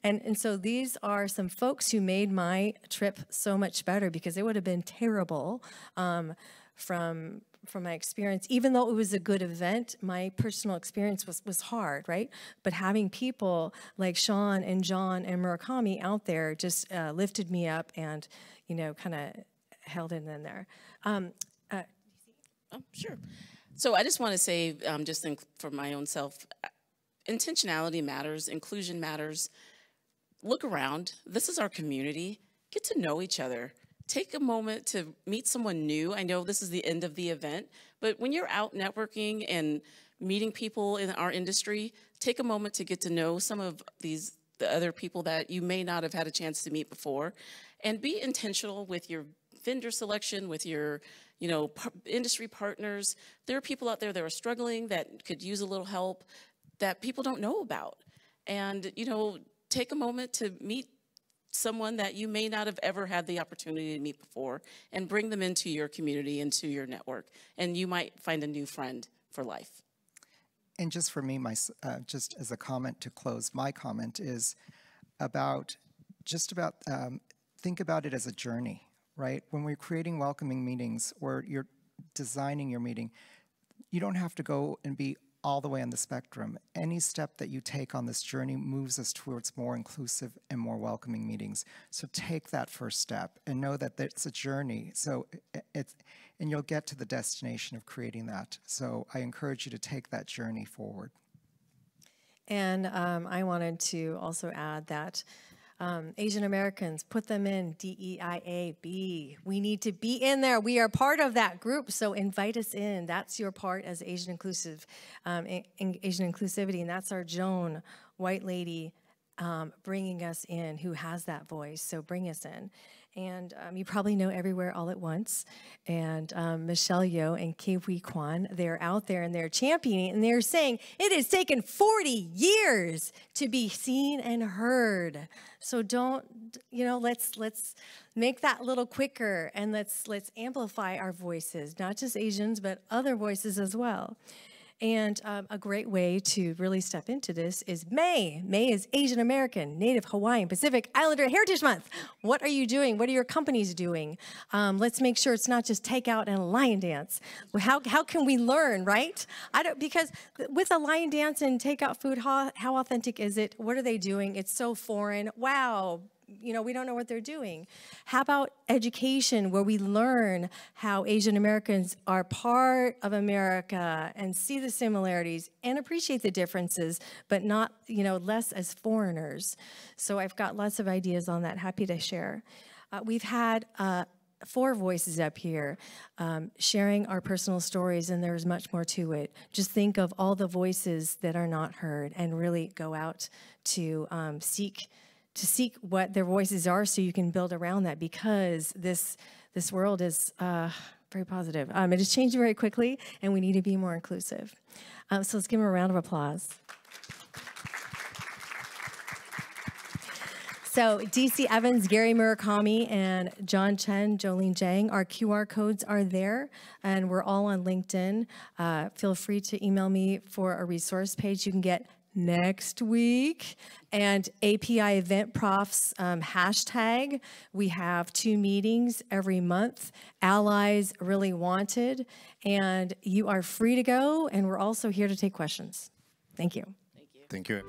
[SPEAKER 1] And so these are some folks who made my trip so much better, because it would have been terrible from my experience. Even though it was a good event, my personal experience was hard, right? But having people like Sean and John and Murakami out there just lifted me up and, kind of held it in there.
[SPEAKER 2] Sure. So I just want to say, for my own self, intentionality matters, inclusion matters. Look around. This is our community. Get to know each other. Take a moment to meet someone new. I know this is the end of the event, but when you're out networking and meeting people in our industry, take a moment to get to know some of the other people that you may not have had a chance to meet before, and be intentional with your vendor selection, with your industry partners. There are people out there that are struggling, that could use a little help, that people don't know about. And, take a moment to meet someone that you may not have ever had the opportunity to meet before, and bring them into your community, into your network. And you might find a new friend for life.
[SPEAKER 3] And just for me, just as a comment to close, my comment is about think about it as a journey. Right? When we're creating welcoming meetings, or you're designing your meeting, you don't have to go and be all the way on the spectrum. Any step that you take on this journey moves us towards more inclusive and more welcoming meetings. So take that first step and know that it's a journey. So and you'll get to the destination of creating that. So I encourage you to take that journey forward.
[SPEAKER 1] And I wanted to also add that Asian Americans, put them in DEIA-B. We need to be in there. We are part of that group, so invite us in. That's your part as Asian inclusive, Asian inclusivity, and that's our Joan, white lady, bringing us in, who has that voice. So bring us in. And you probably know Everywhere All at Once, and Michelle Yeoh and Kei Kwan, they're out there and they're championing, and they're saying it has taken 40 years to be seen and heard. So don't, let's make that a little quicker, and let's amplify our voices, not just Asians, but other voices as well. And a great way to really step into this is May. May is Asian American, Native Hawaiian, Pacific Islander Heritage Month. What are you doing? What are your companies doing? Let's make sure it's not just takeout and a lion dance. How can we learn, right? Because with a lion dance and takeout food, how authentic is it? What are they doing? It's so foreign. Wow. We don't know what they're doing. How about education, where we learn how Asian Americans are part of America and see the similarities and appreciate the differences, but not, less as foreigners. So I've got lots of ideas on that, happy to share. We've had 4 voices up here sharing our personal stories, and there's much more to it. Just think of all the voices that are not heard, and really go out to seek what their voices are, so you can build around that, because this world is very positive. It is changing very quickly, and we need to be more inclusive. So let's give them a round of applause. So DC Evans, Gary Murakami, and John Chen, Jolene Zhang, our QR codes are there, and we're all on LinkedIn. Feel free to email me for a resource page. You can get next week, and API Event Profs hashtag. We have 2 meetings every month. Allies Really Wanted, and you are free to go, and we're also here to take questions. Thank you.
[SPEAKER 4] Thank you.